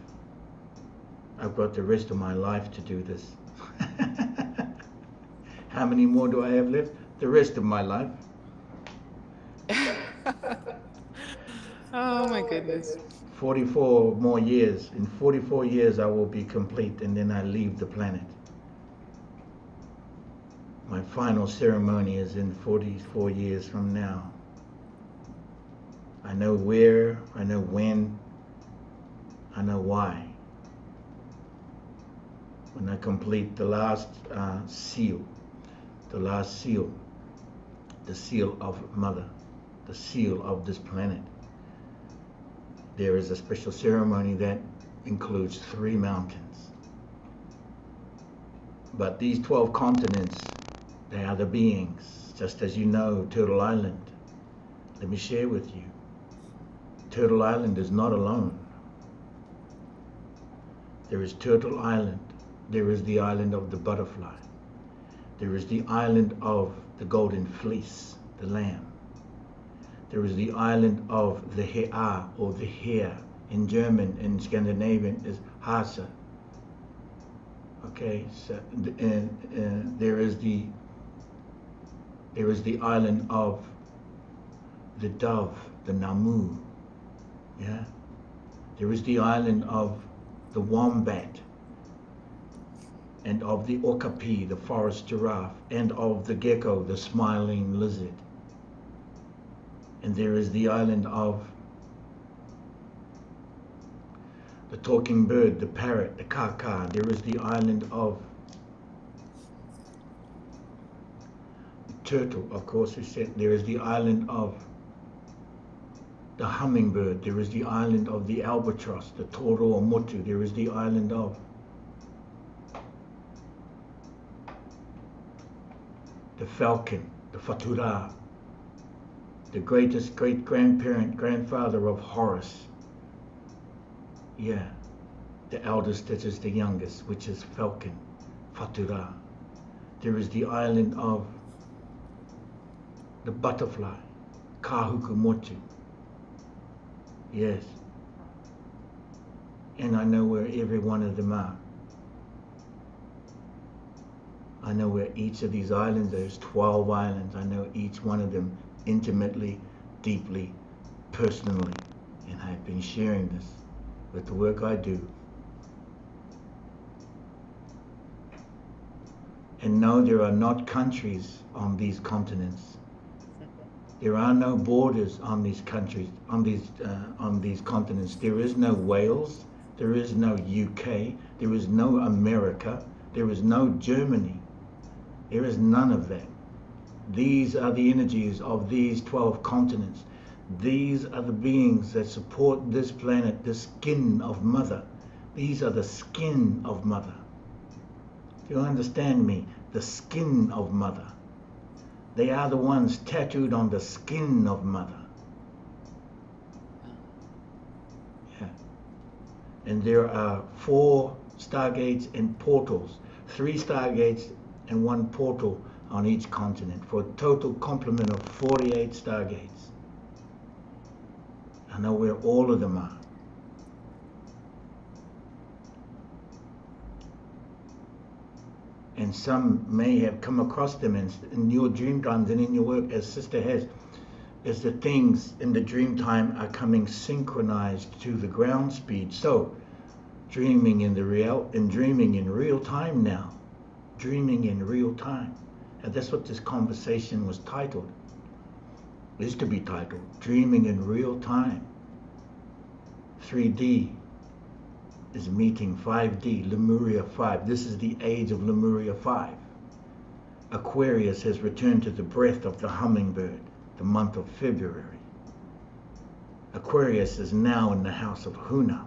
[SPEAKER 2] I've got the rest of my life to do this. How many more do I have left? The rest of my life.
[SPEAKER 1] Oh my goodness.
[SPEAKER 2] 44 more years. In 44 years I will be complete, and then I leave the planet. My final ceremony is in 44 years from now. I know where, I know when, I know why. When I complete the last seal, the seal of Mother, the seal of this planet, there is a special ceremony that includes 3 mountains. But these 12 continents, they are the beings, just as you know, Turtle Island. Let me share with you. Turtle Island is not alone. There is Turtle Island. There is the island of the butterfly. There is the island of the golden fleece, the lamb. There is the island of the hare, or the hare. In German, in Scandinavian, is Hase. Okay, so there is the island of the dove, the Namu. Yeah. There is the island of the wombat, and of the okapi, the forest giraffe, and of the gecko, the smiling lizard. And there is the island of the talking bird, the parrot, the kaka. There is the island of the turtle, of course we said. There is the island of the hummingbird. There is the island of the albatross, the toro or motu. There is the island of the falcon, the fatura, the greatest great-grandparent, grandfather of Horus. Yeah, the eldest that is the youngest, which is falcon, fatura. There is the island of the butterfly, kahukumotu. Yes. And I know where every one of them are. I know where each of these islands, there's 12 islands. I know each one of them intimately, deeply, personally. And I've been sharing this with the work I do. And no, there are not countries on these continents. There are no borders on these countries, on these continents. There is no Wales, there is no UK, there is no America, there is no Germany. There is none of that. These are the energies of these 12 continents. These are the beings that support this planet, the skin of Mother. These are the skin of Mother. Do you understand me? The skin of Mother. They are the ones tattooed on the skin of Mother. Yeah. And there are 4 stargates and portals, 3 stargates and 1 portal on each continent, for a total complement of 48 stargates. I know where all of them are. And some may have come across them in your dream times and in your work, as Sister has, as the things in the dream time are coming synchronized to the ground speed. So, dreaming in real time now. Dreaming in real time. And that's what this conversation was titled. Is to be titled, Dreaming in Real Time. 3D is meeting 5D, Lemuria 5. This is the age of Lemuria 5. Aquarius has returned to the breath of the hummingbird, the month of February. Aquarius is now in the house of HUNA.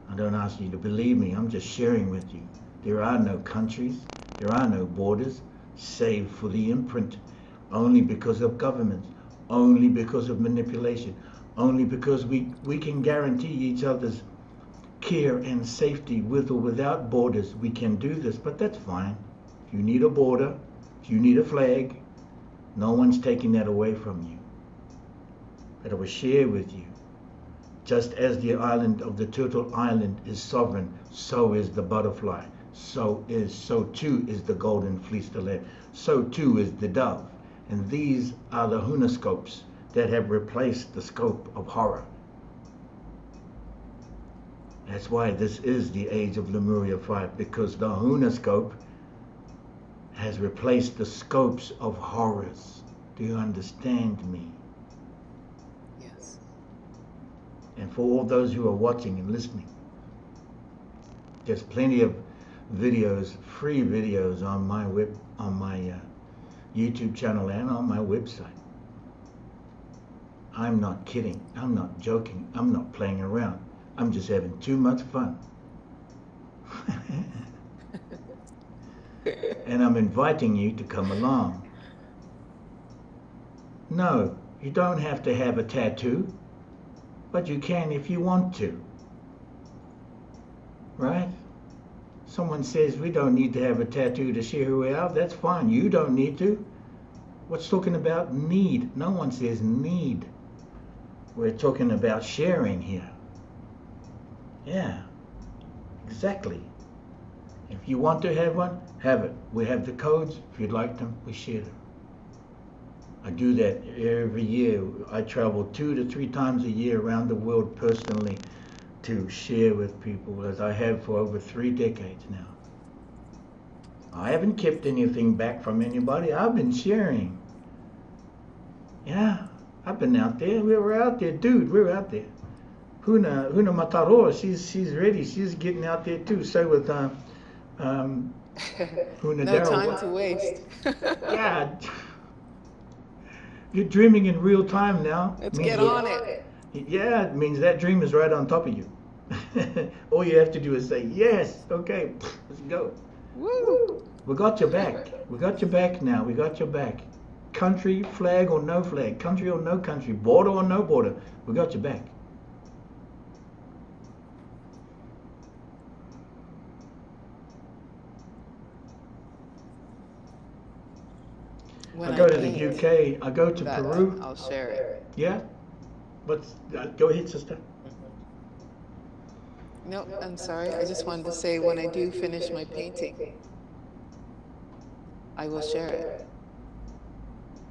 [SPEAKER 2] I don't ask you to believe me, I'm just sharing with you. There are no countries, there are no borders, save for the imprint, only because of governments, only because of manipulation, only because we can guarantee each other's care and safety with or without borders. We can do this, but that's fine. If you need a border, if you need a flag, no one's taking that away from you. But I will share with you, just as the island of the Turtle Island is sovereign, so is the butterfly. So too is the golden fleeced lamb. So too is the dove. And these are the hunoscopes that have replaced the scope of horror. That's why this is the age of Lemuria 5, because the hunoscope has replaced the scopes of horrors. Do you understand me?
[SPEAKER 1] Yes.
[SPEAKER 2] And for all those who are watching and listening, there's plenty of videos, free videos on my YouTube channel and on my website. I'm not kidding, I'm not joking, I'm not playing around. I'm just having too much fun. And I'm inviting you to come along. No, you don't have to have a tattoo, but you can if you want to. Right? Someone says we don't need to have a tattoo to share who we are. That's fine. You don't need to. What's talking about need? No one says need. We're talking about sharing here. Yeah, exactly. If you want to have one, have it. We have the codes. If you'd like them, we share them. I do that every year. I travel 2 to 3 times a year around the world personally, to share with people as I have for over 3 decades now. I haven't kept anything back from anybody. I've been sharing. Yeah, I've been out there. We were out there, dude. We were out there. HUNA Ma Ta RO, she's ready. She's getting out there too. So with HUNA
[SPEAKER 1] No time to waste.
[SPEAKER 2] Yeah, you're dreaming in real time now.
[SPEAKER 1] Let's get on it.
[SPEAKER 2] Yeah, it means that dream is right on top of you. All you have to do is say, yes, okay, let's go.
[SPEAKER 1] Woo!
[SPEAKER 2] We got your back. We got your back now. We got your back. Country, flag or no flag, country or no country, border or no border, we got your back.
[SPEAKER 1] When
[SPEAKER 2] I go to
[SPEAKER 1] paint,
[SPEAKER 2] the UK, I go to Peru.
[SPEAKER 1] I'll share it.
[SPEAKER 2] Yeah? Go ahead, sister.
[SPEAKER 1] No, I'm sorry. I just wanted to say when I do finish my painting, I will share it.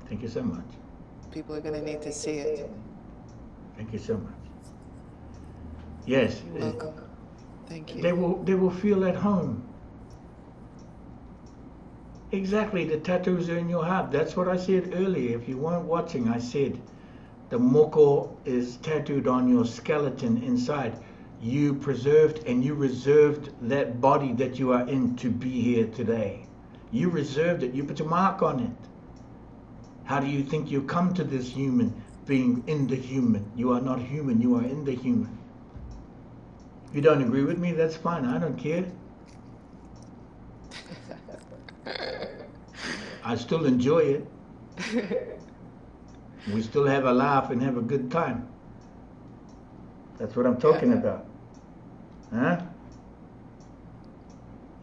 [SPEAKER 2] Thank you so much.
[SPEAKER 1] People are going to need to see it.
[SPEAKER 2] Thank you so much. Yes.
[SPEAKER 1] You're welcome. Thank you.
[SPEAKER 2] They will feel at home. Exactly, the tattoos are in your heart. That's what I said earlier. If you weren't watching, I said the moko is tattooed on your skeleton inside. You preserved and you reserved that body that you are in to be here today. You reserved it. You put your mark on it. How do you think you come to this human being in the human? You are not human. You are in the human. If you don't agree with me, that's fine. I don't care. I still enjoy it. We still have a laugh and have a good time. That's what I'm talking about. Huh?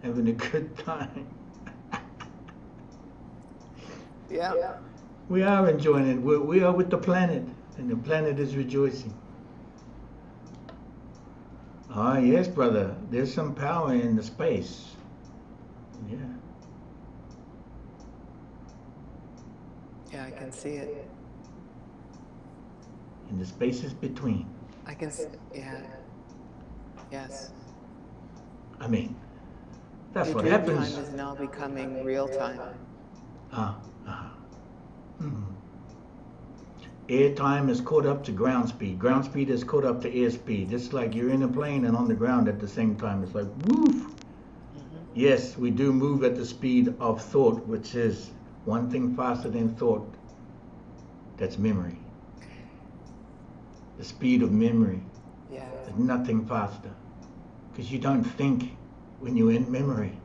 [SPEAKER 2] Having a good time.
[SPEAKER 1] Yeah.
[SPEAKER 2] We are enjoying it. We are with the planet, and the planet is rejoicing. Ah, yes, brother. There's some power in the space. Yeah.
[SPEAKER 1] Yeah, I can see it.
[SPEAKER 2] In the spaces between.
[SPEAKER 1] I can see, yeah. Yes.
[SPEAKER 2] I mean, that's
[SPEAKER 1] Your
[SPEAKER 2] what
[SPEAKER 1] dream
[SPEAKER 2] happens.
[SPEAKER 1] time is now becoming real time.
[SPEAKER 2] Air time is caught up to ground speed. Ground speed is caught up to air speed. It's like you're in a plane and on the ground at the same time. It's like, woof. Yes, we do move at the speed of thought, which is one thing faster than thought. That's memory. The speed of memory.
[SPEAKER 1] Yeah.
[SPEAKER 2] There's nothing faster. Because you don't think when you're in memory.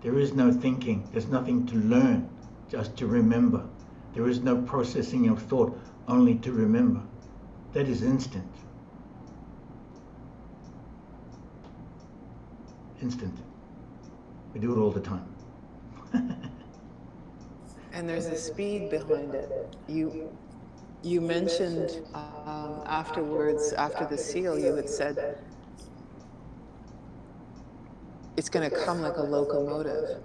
[SPEAKER 2] There is no thinking. There's nothing to learn, just to remember. There is no processing of thought, only to remember. That is instant. Instant. We do it all the time.
[SPEAKER 1] And there's a speed behind it. You mentioned afterwards, after the seal, you had said, it's going to come like a locomotive.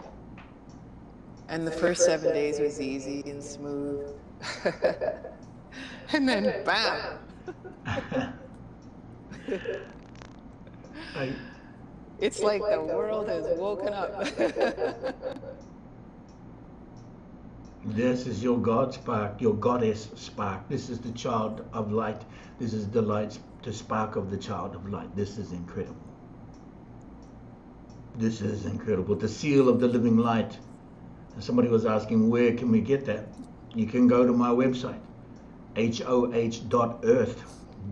[SPEAKER 1] And the first 7 days was easy and smooth. And then, bam! It's like the world has woken up.
[SPEAKER 2] This is your God spark, your goddess spark. This is the child of light. This is the light, the spark of the child of light. This is incredible. This is incredible. The seal of the living light. And somebody was asking, where can we get that? You can go to my website, hoh.earth,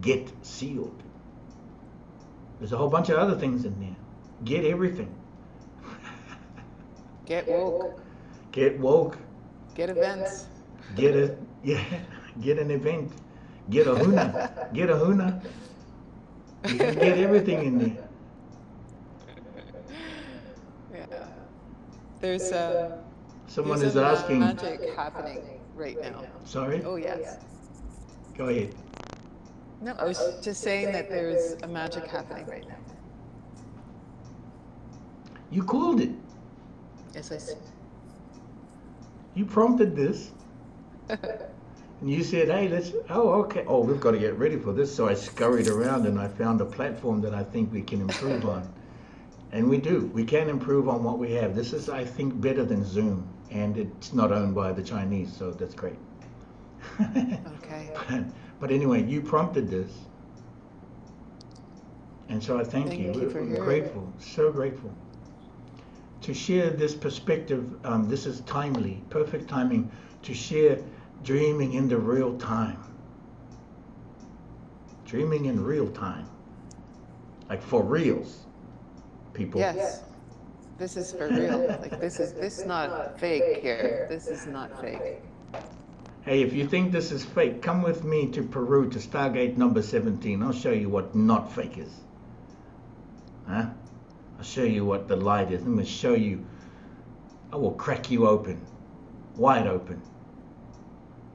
[SPEAKER 2] get sealed. There's a whole bunch of other things in there. Get everything.
[SPEAKER 1] Get woke.
[SPEAKER 2] Get woke.
[SPEAKER 1] Get events.
[SPEAKER 2] Get it. Yeah. Get an event. Get a HUNA. Get a HUNA. You can get everything in there.
[SPEAKER 1] Yeah. There's
[SPEAKER 2] Someone
[SPEAKER 1] there's
[SPEAKER 2] is asking.
[SPEAKER 1] magic happening right now.
[SPEAKER 2] Sorry?
[SPEAKER 1] Oh yes.
[SPEAKER 2] Go ahead.
[SPEAKER 1] No, I was just saying that there's a magic happening right now.
[SPEAKER 2] You called it.
[SPEAKER 1] Yes, I see.
[SPEAKER 2] You prompted this. And you said, hey, okay. Oh, we've got to get ready for this. So I scurried around and I found a platform that I think we can improve on. And we do. We can improve on what we have. This is, I think, better than Zoom. And it's not owned by the Chinese, so that's great.
[SPEAKER 1] Okay.
[SPEAKER 2] But anyway, you prompted this. And so I thank you.
[SPEAKER 1] Thank you for
[SPEAKER 2] We're
[SPEAKER 1] hearing it.
[SPEAKER 2] grateful, so grateful. To share this perspective, this is timely, perfect timing to share dreaming in the real time. Dreaming in real time. Like for reals, people.
[SPEAKER 1] Yes. This is for real. Like this is not fake here. This is not fake.
[SPEAKER 2] Hey, if you think this is fake, come with me to Peru to Stargate number 17. I'll show you what not fake is. Huh? I'll show you what the light is. I'm going to show you. I will crack you open. Wide open.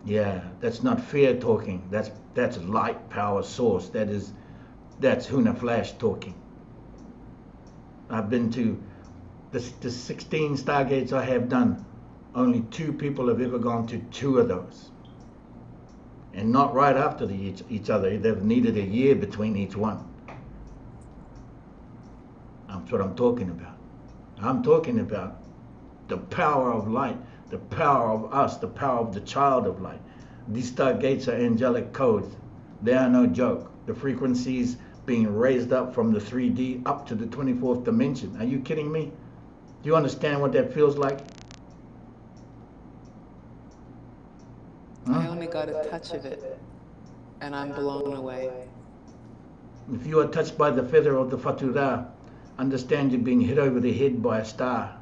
[SPEAKER 2] Yeah, that's not fear talking. That's light power source. That's HUNA Flash talking. I've been to the 16 Stargates I have done. Only 2 people have ever gone to 2 of those. And not right after each other. They've needed a year between each one. That's what I'm talking about. I'm talking about the power of light, the power of us, the power of the child of light. These Stargates are angelic codes. They are no joke. The frequencies being raised up from the 3D up to the 24th dimension. Are you kidding me? Do you understand what that feels like?
[SPEAKER 1] I only got a touch of it, and I'm blown away.
[SPEAKER 2] If you are touched by the feather of the Fatura, understand you're being hit over the head by a star.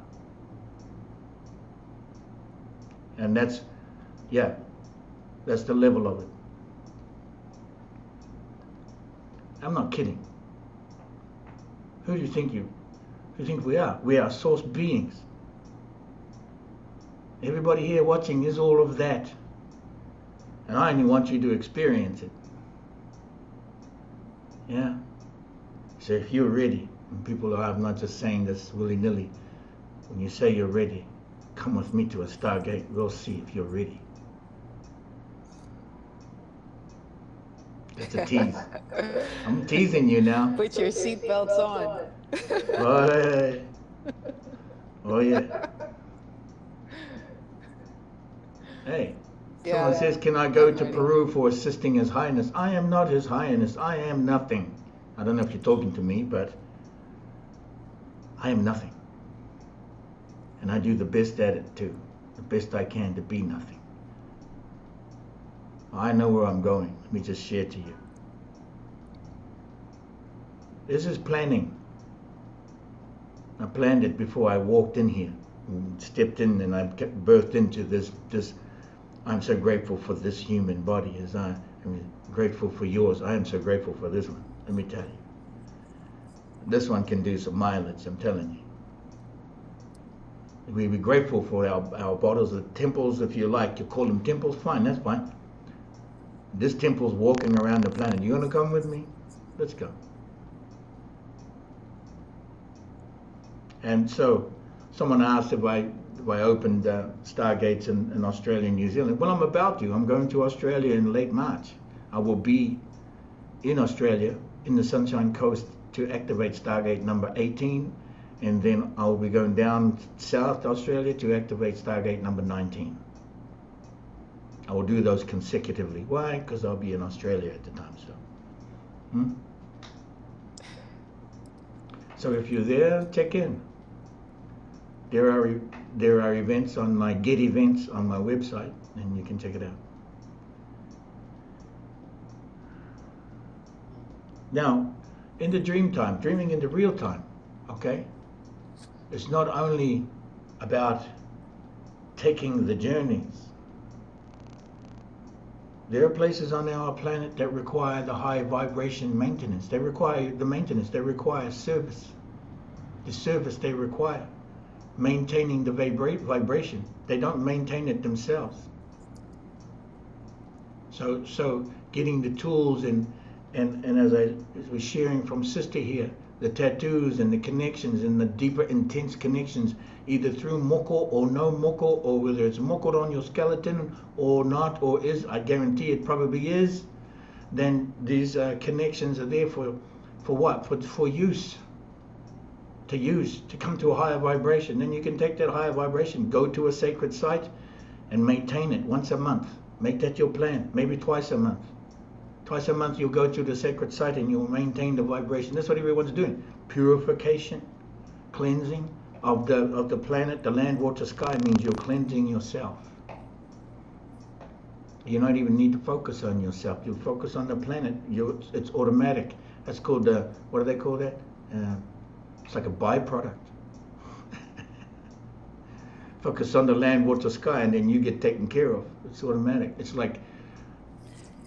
[SPEAKER 2] And that's the level of it. I'm not kidding. Who do you think we are? We are source beings. Everybody here watching is all of that. And I only want you to experience it. Yeah? So if you're ready, and people are, I'm not just saying this willy-nilly, when you say you're ready, come with me to a Stargate. We'll see if you're ready. That's a tease. I'm teasing you now.
[SPEAKER 1] Put your seatbelts on.
[SPEAKER 2] Oh, oh yeah. Hey, someone says, can I go to Peru for assisting His Highness? I am not His Highness. I am nothing. I don't know if you're talking to me, but I am nothing. And I do the best at it too. The best I can to be nothing. I know where I'm going. Let me just share to you. This is planning. I planned it before I walked in here. Stepped in and I birthed into this. I'm so grateful for this human body as I am grateful for yours. I am so grateful for this one. Let me tell you. This one can do some mileage, I'm telling you. We be grateful for our bottles of temples, if you like. You call them temples, fine, that's fine. This temple's walking around the planet. You want to come with me? Let's go. And so, someone asked if I opened Stargates in Australia and New Zealand. Well, I'm about to. I'm going to Australia in late March. I will be in Australia, in the Sunshine Coast, to activate Stargate number 18. And then I'll be going down South Australia to activate Stargate number 19. I will do those consecutively. Why? Because I'll be in Australia at the time. So if you're there, check in. There are events on my Get Events on my website, and you can check it out. Now, in the dream time, dreaming in the real time, okay? It's not only about taking the journeys. There are places on our planet that require the high vibration maintenance. They require the maintenance. They require service. The service they require. Maintaining the vibration. They don't maintain it themselves. So getting the tools and as I was sharing from Sister here, the tattoos and the connections and the deeper intense connections, either through moko or no moko, or whether it's moko on your skeleton or not, or is, I guarantee it probably is, then these connections are there for what? For use. To come to a higher vibration. Then you can take that higher vibration, go to a sacred site and maintain it once a month. Make that your plan, maybe twice a month. Twice a month you'll go to the sacred site and you'll maintain the vibration. That's what everyone's doing. Purification, cleansing of the planet, the land, water, sky means you're cleansing yourself. You don't even need to focus on yourself. You focus on the planet, it's automatic. That's called what do they call that? It's like a byproduct. Focus on the land, water, sky, and then you get taken care of. It's automatic. It's like,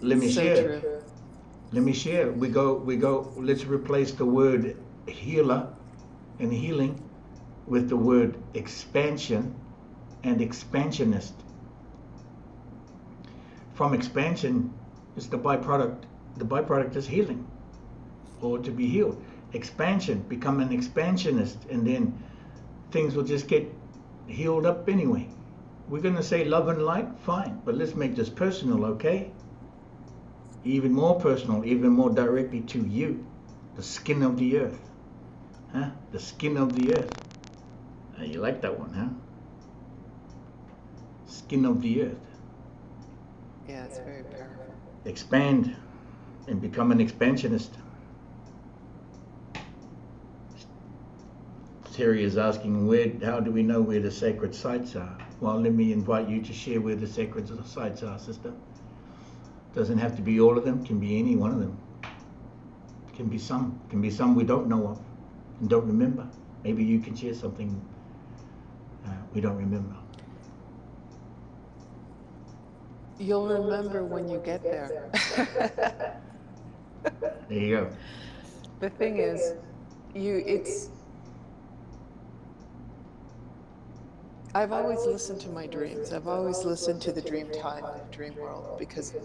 [SPEAKER 2] let me share.
[SPEAKER 1] True.
[SPEAKER 2] Let me share. We go, let's replace the word healer and healing with the word expansion and expansionist. From expansion, it's the byproduct. The byproduct is healing, or to be healed. Expansion, become an expansionist, and then things will just get healed up anyway. We're going to say love and light, fine, but let's make this personal, okay? Even more personal, even more directly to you, the skin of the earth. Huh? The skin of the earth. You like that one, huh? Skin of the earth.
[SPEAKER 1] Yeah, it's very powerful.
[SPEAKER 2] Expand and become an expansionist. Terry is asking, how do we know where the sacred sites are? Well, let me invite you to share where the sacred sites are, sister. Doesn't have to be all of them, can be any one of them. Can be some we don't know of and don't remember. Maybe you can share something we don't remember.
[SPEAKER 1] You'll remember when you get there.
[SPEAKER 2] There you go.
[SPEAKER 1] The thing is, I've always listened to my dreams. I've always listened to the dream time and the dream world, because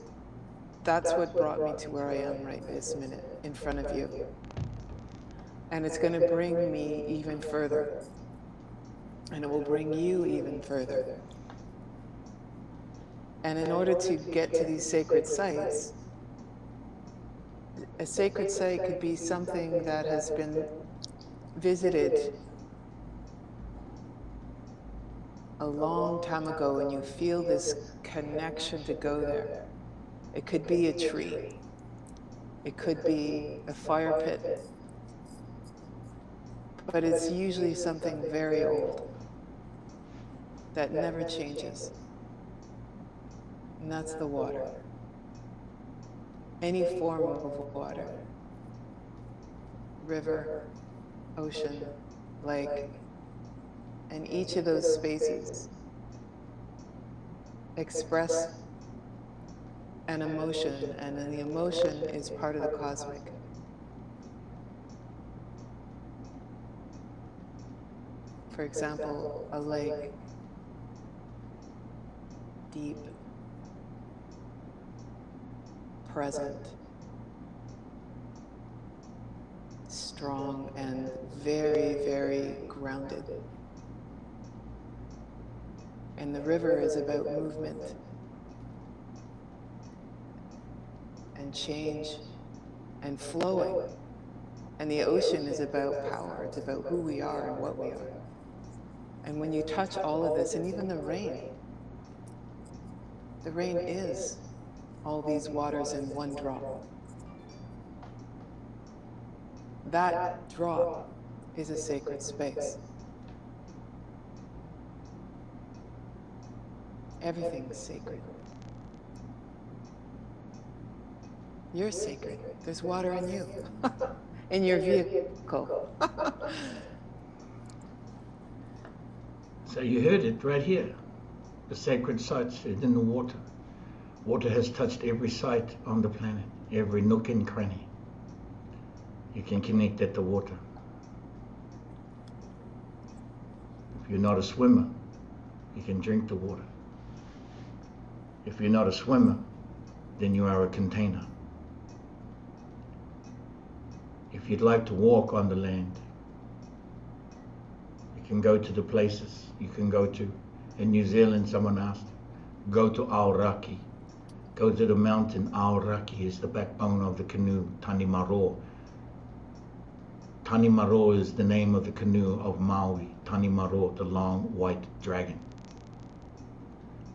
[SPEAKER 1] that's what brought me to where I am right this minute in front of you. And it's going to bring me even further. And it will bring you even further. And in order to get to these sacred sites, a sacred site could be something that has been visited a long time ago, and you feel this connection to go there. It could be a tree. It could be a fire pit. But it's usually something very old that never changes. And that's the water. Any form of water. River, ocean, lake. And each of those spaces express an emotion, and then the emotion is part of the cosmic. For example, a lake, deep, present, strong, and very, very grounded. And the river is about movement and change and flowing. And the ocean is about power. It's about who we are and what we are. And when you touch all of this, and even the rain is all these waters in one drop. That drop is a sacred space. Everything's sacred. You're sacred. There's water in you, in your vehicle.
[SPEAKER 2] So you heard it right here. The sacred sites is in the water. Water has touched every site on the planet, every nook and cranny. You can connect at the water. If you're not a swimmer, you can drink the water. If you're not a swimmer, then you are a container. If you'd like to walk on the land, you can go to the places you can go to. In New Zealand, someone asked, go to Aoraki. Go to the mountain. Aoraki is the backbone of the canoe, Tani Ma ro. Tani Ma ro is the name of the canoe of Maui. Tani Ma ro, the long white dragon.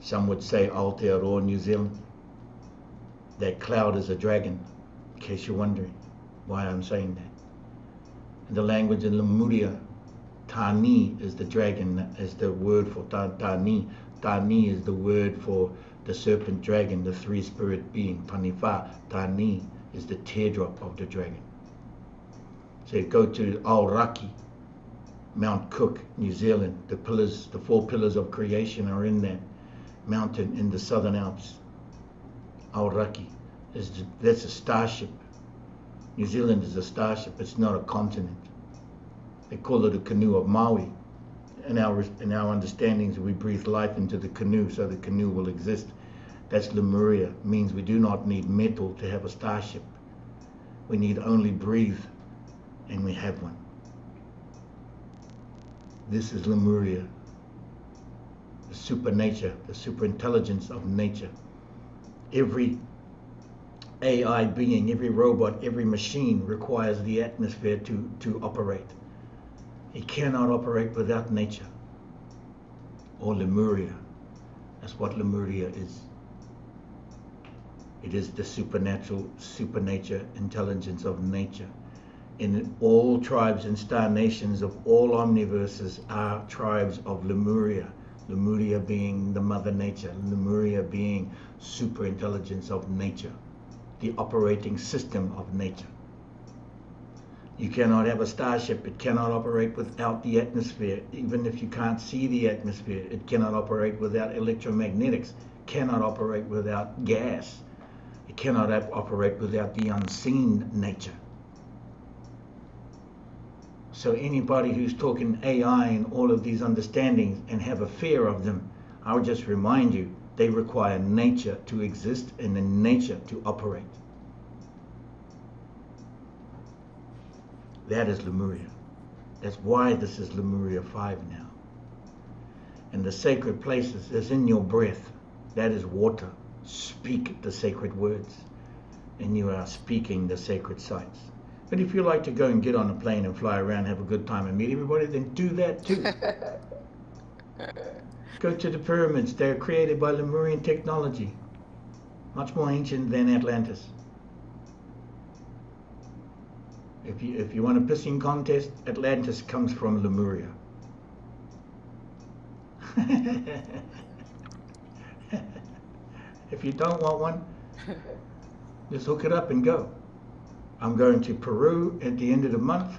[SPEAKER 2] Some would say Aotearoa, New Zealand. That cloud is a dragon, in case you're wondering why I'm saying that. In the language in Lemuria, Tani is the dragon, is the word for Tani. Tani is the word for the serpent dragon, the three-spirit being. Taniwha, Tani is the teardrop of the dragon. So you go to Aoraki, Mount Cook, New Zealand. The pillars, the 4 pillars of creation are in that mountain in the Southern Alps. Aoraki, that's a starship. New Zealand is a starship, it's not a continent. They call it a canoe of Maui. In our understandings, we breathe life into the canoe so the canoe will exist. That's Lemuria, means we do not need metal to have a starship. We need only breathe, and we have one. This is Lemuria, the supernature, the superintelligence of nature. Every AI being, every robot, every machine requires the atmosphere to operate. It cannot operate without nature, or Lemuria. That's what Lemuria is. It is the supernatural, supernature intelligence of nature. In all tribes and star nations of all omniverses are tribes of Lemuria. Lemuria being the mother nature, Lemuria being superintelligence of nature, the operating system of nature. You cannot have a starship, it cannot operate without the atmosphere. Even if you can't see the atmosphere, it cannot operate without electromagnetics, cannot operate without gas. It cannot operate without the unseen nature. So anybody who's talking AI and all of these understandings and have a fear of them, I'll just remind you, they require nature to exist and then nature to operate. That is Lemuria. That's why this is Lemuria 5 now. And the sacred places is in your breath. That is water. Speak the sacred words, and you are speaking the sacred sites. But if you like to go and get on a plane and fly around, have a good time and meet everybody, then do that too. Go to the pyramids. They're created by Lemurian technology, much more ancient than Atlantis. If you want a pissing contest, Atlantis comes from Lemuria. If you don't want one, just hook it up and go. I'm going to Peru at the end of the month.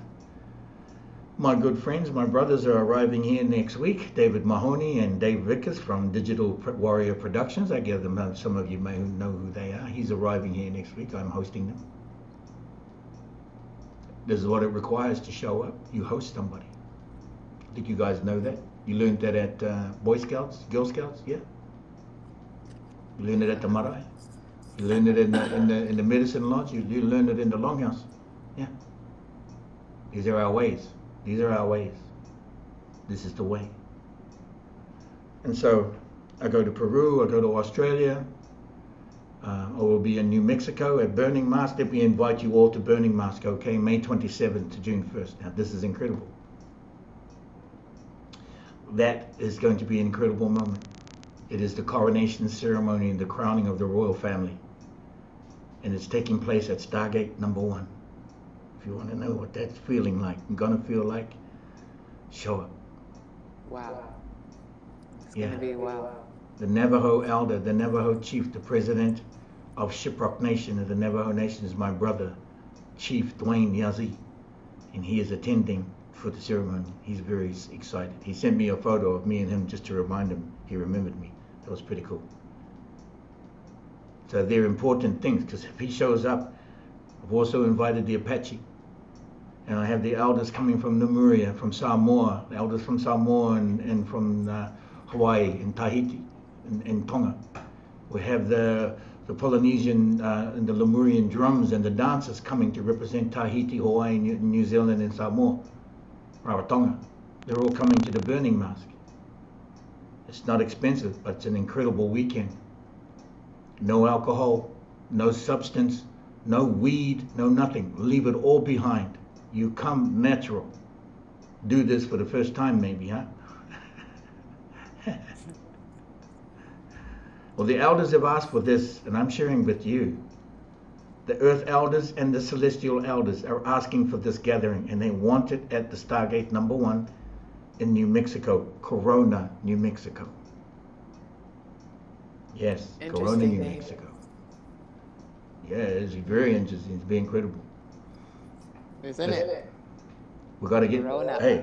[SPEAKER 2] My good friends, my brothers are arriving here next week. David Mahoney and Dave Vickers from Digital Warrior Productions. I gather some of you may know who they are. He's arriving here next week. I'm hosting them. This is what it requires to show up. You host somebody. I think you guys know that. You learned that at Boy Scouts, Girl Scouts, yeah? You learned it at the marae. You learned it in the medicine lodge. You learned it in the longhouse. Yeah. These are our ways. These are our ways. This is the way. And so I go to Peru, I go to Australia, I will be in New Mexico at Burning Mask. We invite you all to Burning Mask, okay? May 27th to June 1st. Now this is incredible. That is going to be an incredible moment. It is the coronation ceremony and the crowning of the royal family. And it's taking place at Stargate number 1. If you want to know what that's feeling like, I'm gonna feel like, show up.
[SPEAKER 1] Wow. It's gonna be wow.
[SPEAKER 2] The Navajo elder, the Navajo chief, the president of Shiprock Nation, of the Navajo Nation, is my brother, Chief Dwayne Yazzie, and he is attending for the ceremony. He's very excited. He sent me a photo of me and him just to remind him he remembered me. That was pretty cool. So they're important things, because if he shows up, I've also invited the Apache, and I have the elders coming from Lemuria, from Samoa, the elders from Samoa and from Hawaii and Tahiti and Tonga. We have the the Polynesian and the Lemurian drums and the dancers coming to represent Tahiti, Hawaii, New Zealand and Samoa, Rarotonga. They're all coming to the burning mask. It's not expensive, but it's an incredible weekend. No alcohol, no substance, no weed, no nothing. Leave it all behind. You come natural. Do this for the first time maybe, huh? Well, the elders have asked for this, and I'm sharing with you. The earth elders and the celestial elders are asking for this gathering, and they want it at the Stargate number 1 in New Mexico, Corona, New Mexico. Yes, Corona, New Mexico. Yeah, it's very interesting. It's very incredible.
[SPEAKER 1] Isn't it?
[SPEAKER 2] We got to get,
[SPEAKER 1] Corona.
[SPEAKER 2] hey,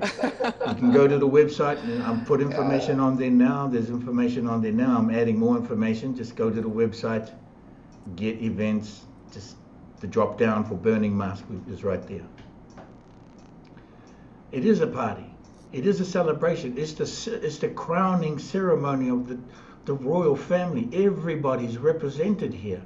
[SPEAKER 2] you can go to the website, and I'm put information on there now. There's information on there now. I'm adding more information. Just go to the website, get events, just the drop down for burning mask is right there. It is a party. It is a celebration. It's the crowning ceremony of the royal family. Everybody's represented here.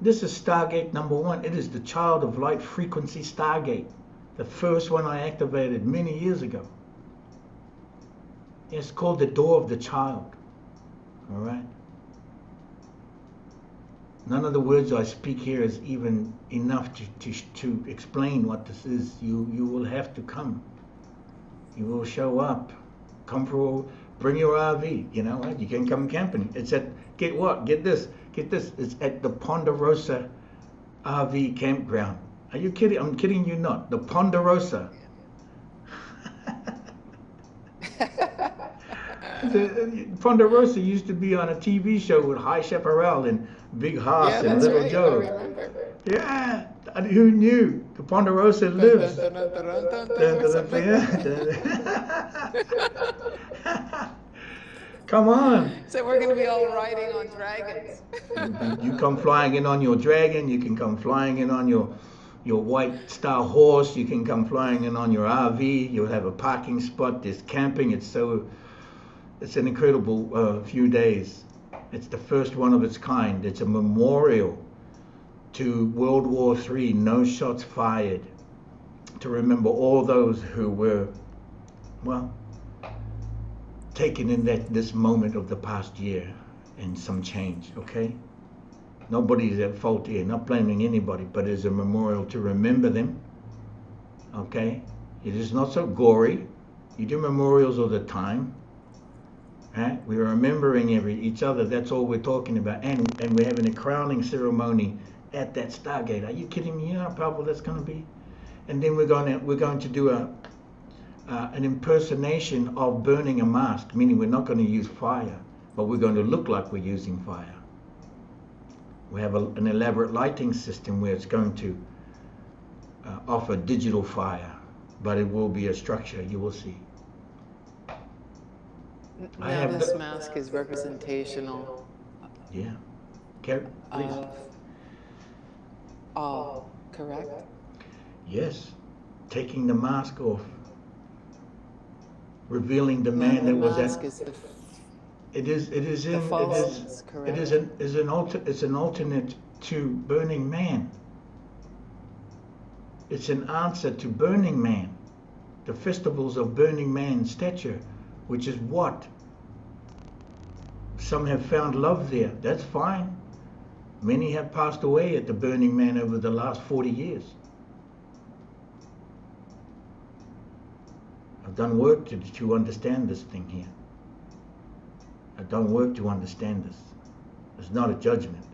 [SPEAKER 2] This is Stargate number 1. It is the Child of Light Frequency Stargate. The first one I activated many years ago. It's called the Door of the Child. All right? None of the words I speak here is even enough to explain what this is. You will have to come. You will show up. Come for, bring your RV. You know what? You can come camping. It's at, get what? Get this. Get this. It's at the Ponderosa RV campground. Are you kidding? I'm kidding you not. The Ponderosa. Ponderosa used to be on a TV show with High Chaparral and Big Hoss and Little
[SPEAKER 1] right.
[SPEAKER 2] Joe.
[SPEAKER 1] I remember.
[SPEAKER 2] Yeah, who knew? The Ponderosa lives. Come on.
[SPEAKER 1] So we're going to be all riding on dragons.
[SPEAKER 2] You come flying in on your dragon. You can come flying in on your white star horse. You can come flying in on your RV. You'll have a parking spot. There's camping. It's an incredible few days. It's the first one of its kind. It's a memorial to World War III, no shots fired, to remember all those who were, well, taken in this moment of the past year and some change, okay? Nobody's at fault here, not blaming anybody, but it's a memorial to remember them, okay? It is not so gory. You do memorials all the time. Right? We're remembering each other. That's all we're talking about, and we're having a crowning ceremony at that Stargate. Are you kidding me? You know how powerful that's going to be. And then we're going to do an impersonation of burning a mask, meaning we're not going to use fire, but we're going to look like we're using fire. We have an elaborate lighting system where it's going to offer digital fire, but it will be a structure. You will see.
[SPEAKER 1] Now this mask is representational.
[SPEAKER 2] Yeah. Please.
[SPEAKER 1] Of all, correct?
[SPEAKER 2] Yes. Taking the mask off. Revealing the man that was at. It's an alternate to Burning Man. It's an answer to Burning Man. The festivals of Burning Man stature, which is what? Some have found love there. That's fine. Many have passed away at the Burning Man over the last 40 years. I've done work to understand this thing here. I've done work to understand this. It's not a judgment.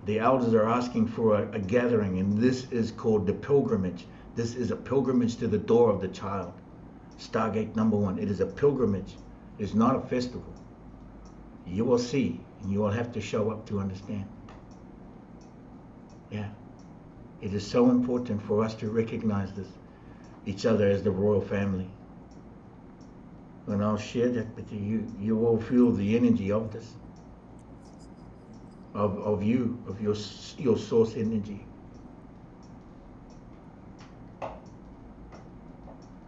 [SPEAKER 2] The elders are asking for a gathering, and this is called the pilgrimage. This is a pilgrimage to the door of the child. Stargate number 1. It is a pilgrimage. It's not a festival. You will see, and you will have to show up to understand. Yeah. It is so important for us to recognize this, each other as the royal family. And I'll share that with you. You will feel the energy of this, of your source energy.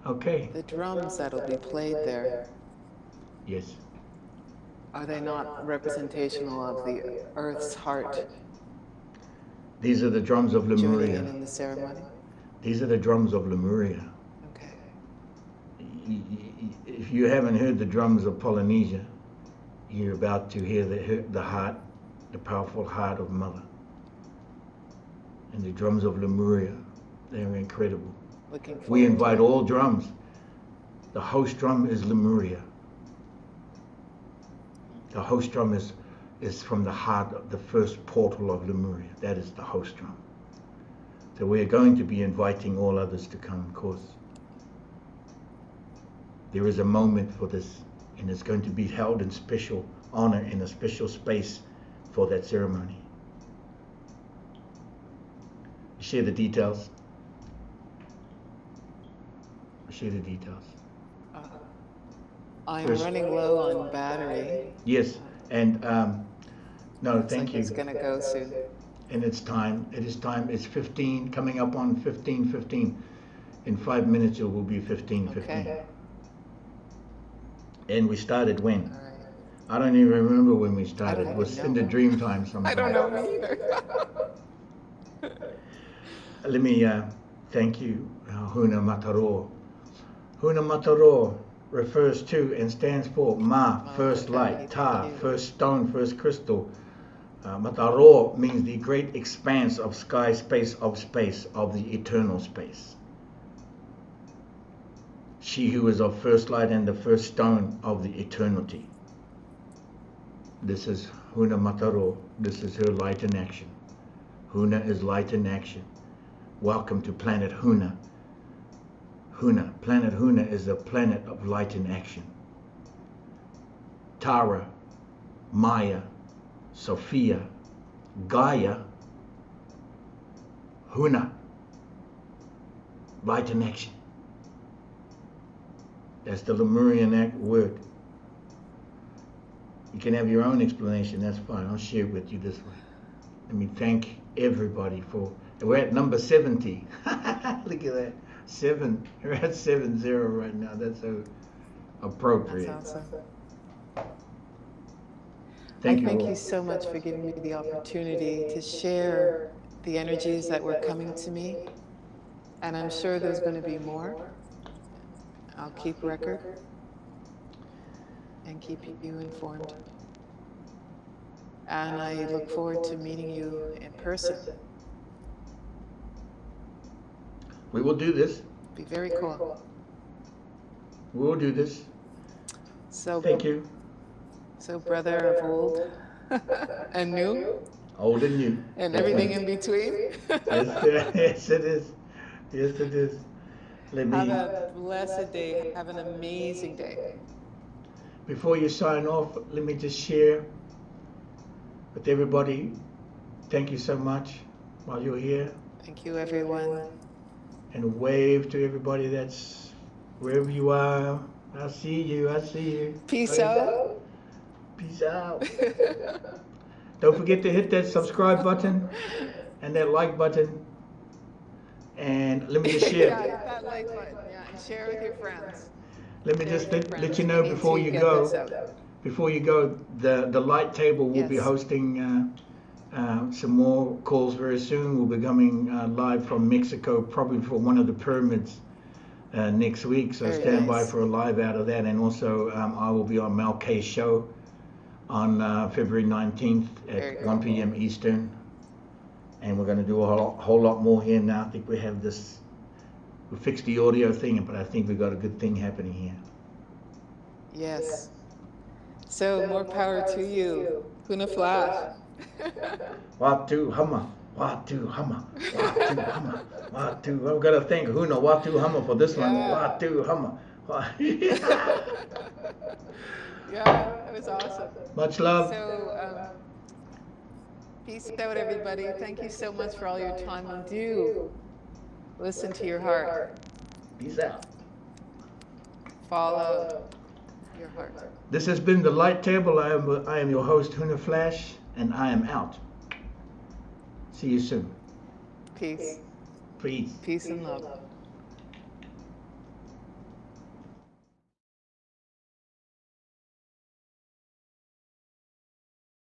[SPEAKER 2] Okay.
[SPEAKER 1] The drums that'll be played there.
[SPEAKER 2] Yes.
[SPEAKER 1] Are they not representational of the Earth's heart
[SPEAKER 2] These are the drums of
[SPEAKER 1] joining
[SPEAKER 2] Lemuria.
[SPEAKER 1] in the ceremony?
[SPEAKER 2] These are the drums of Lemuria.
[SPEAKER 1] Okay.
[SPEAKER 2] If you haven't heard the drums of Polynesia, you're about to hear the heart, the powerful heart of Mother. And the drums of Lemuria, they're incredible. We invite all drums. The host drum is Lemuria. The host drum is from the heart of the first portal of Lemuria. That is the host drum. So we're going to be inviting all others to come, of course. There is a moment for this, and it's going to be held in special honor in a special space for that ceremony. Share the details. Share the details.
[SPEAKER 1] I'm running low on battery.
[SPEAKER 2] Yes, and no, thank you.
[SPEAKER 1] It's going to go soon.
[SPEAKER 2] And it's time. It is time. It's 15, coming up on 15:15. In 5 minutes, it will be 15:15.
[SPEAKER 1] Okay.
[SPEAKER 2] And we started when? I don't even remember when we started. It was in the dream time sometime.
[SPEAKER 1] I don't know me either.
[SPEAKER 2] Let me thank you, HUNA MA TA RO. HUNA MA TA RO refers to and stands for Ma, first light, Ta, first stone, first crystal. Ma TA RO means the great expanse of sky, space, of the eternal space. She who is of first light and the first stone of the eternity. This is HUNA MA TA RO. This is her light in action. HUNA is light in action. Welcome to planet HUNA. HUNA, planet HUNA is a planet of light in action. Tara, Maya, Sophia, Gaia, HUNA, light in action. That's the Lemurian word. You can have your own explanation, that's fine. I'll share it with you this way. Let me thank everybody for, we're at number 70. Look at that. 7. We're at 70 right now. That's so appropriate.
[SPEAKER 1] That's awesome.
[SPEAKER 2] Thank
[SPEAKER 1] Thank you so much for giving me the opportunity to share the energies that were coming to me. And I'm sure there's going to be more. I'll keep record and keep you informed. And I look forward to meeting you in person.
[SPEAKER 2] We will do this.
[SPEAKER 1] Be very cool.
[SPEAKER 2] We will do this.
[SPEAKER 1] So
[SPEAKER 2] thank you.
[SPEAKER 1] So brother of old and new.
[SPEAKER 2] Old and new.
[SPEAKER 1] And everything in between.
[SPEAKER 2] Yes, it is. Yes, it is.
[SPEAKER 1] Have a blessed day. Have an amazing day.
[SPEAKER 2] Before you sign off, let me just share with everybody. Thank you so much while you're here.
[SPEAKER 1] Thank you, everyone.
[SPEAKER 2] And wave to everybody that's wherever you are. I see you. I see you.
[SPEAKER 1] Peace out.
[SPEAKER 2] Peace out. Don't forget to hit that subscribe button and that like button. And let me just share.
[SPEAKER 1] Yeah, hit that like button. Yeah, and share with your friends.
[SPEAKER 2] Let me just let you know before you go. Before you go, the light table will be hosting some more calls very soon. We'll be coming live from Mexico, probably for one of the pyramids next week. So stand by for a live out of that. And also, I will be on Mel K's show on February 19th at 1 p.m. Eastern. And we're going to do a whole lot more here now. I think we have this, we fixed the audio thing, but I think we've got a good thing happening here.
[SPEAKER 1] Yes. So more power to you. HUNA Flash.
[SPEAKER 2] Watu Hama, Watu Hama, Watu Hama, Watu. I've got to thank HUNA Watu Hama for this one. Watu Hama.
[SPEAKER 1] Yeah, that was awesome.
[SPEAKER 2] Much love.
[SPEAKER 1] So, peace out, everybody. Thank you so much for all your time. And do listen to your heart.
[SPEAKER 2] Peace out.
[SPEAKER 1] Follow your heart.
[SPEAKER 2] This has been the Light Table. I am your host, HUNA Flash, and I am out. See you soon.
[SPEAKER 1] Peace.
[SPEAKER 2] Peace.
[SPEAKER 1] Peace and love.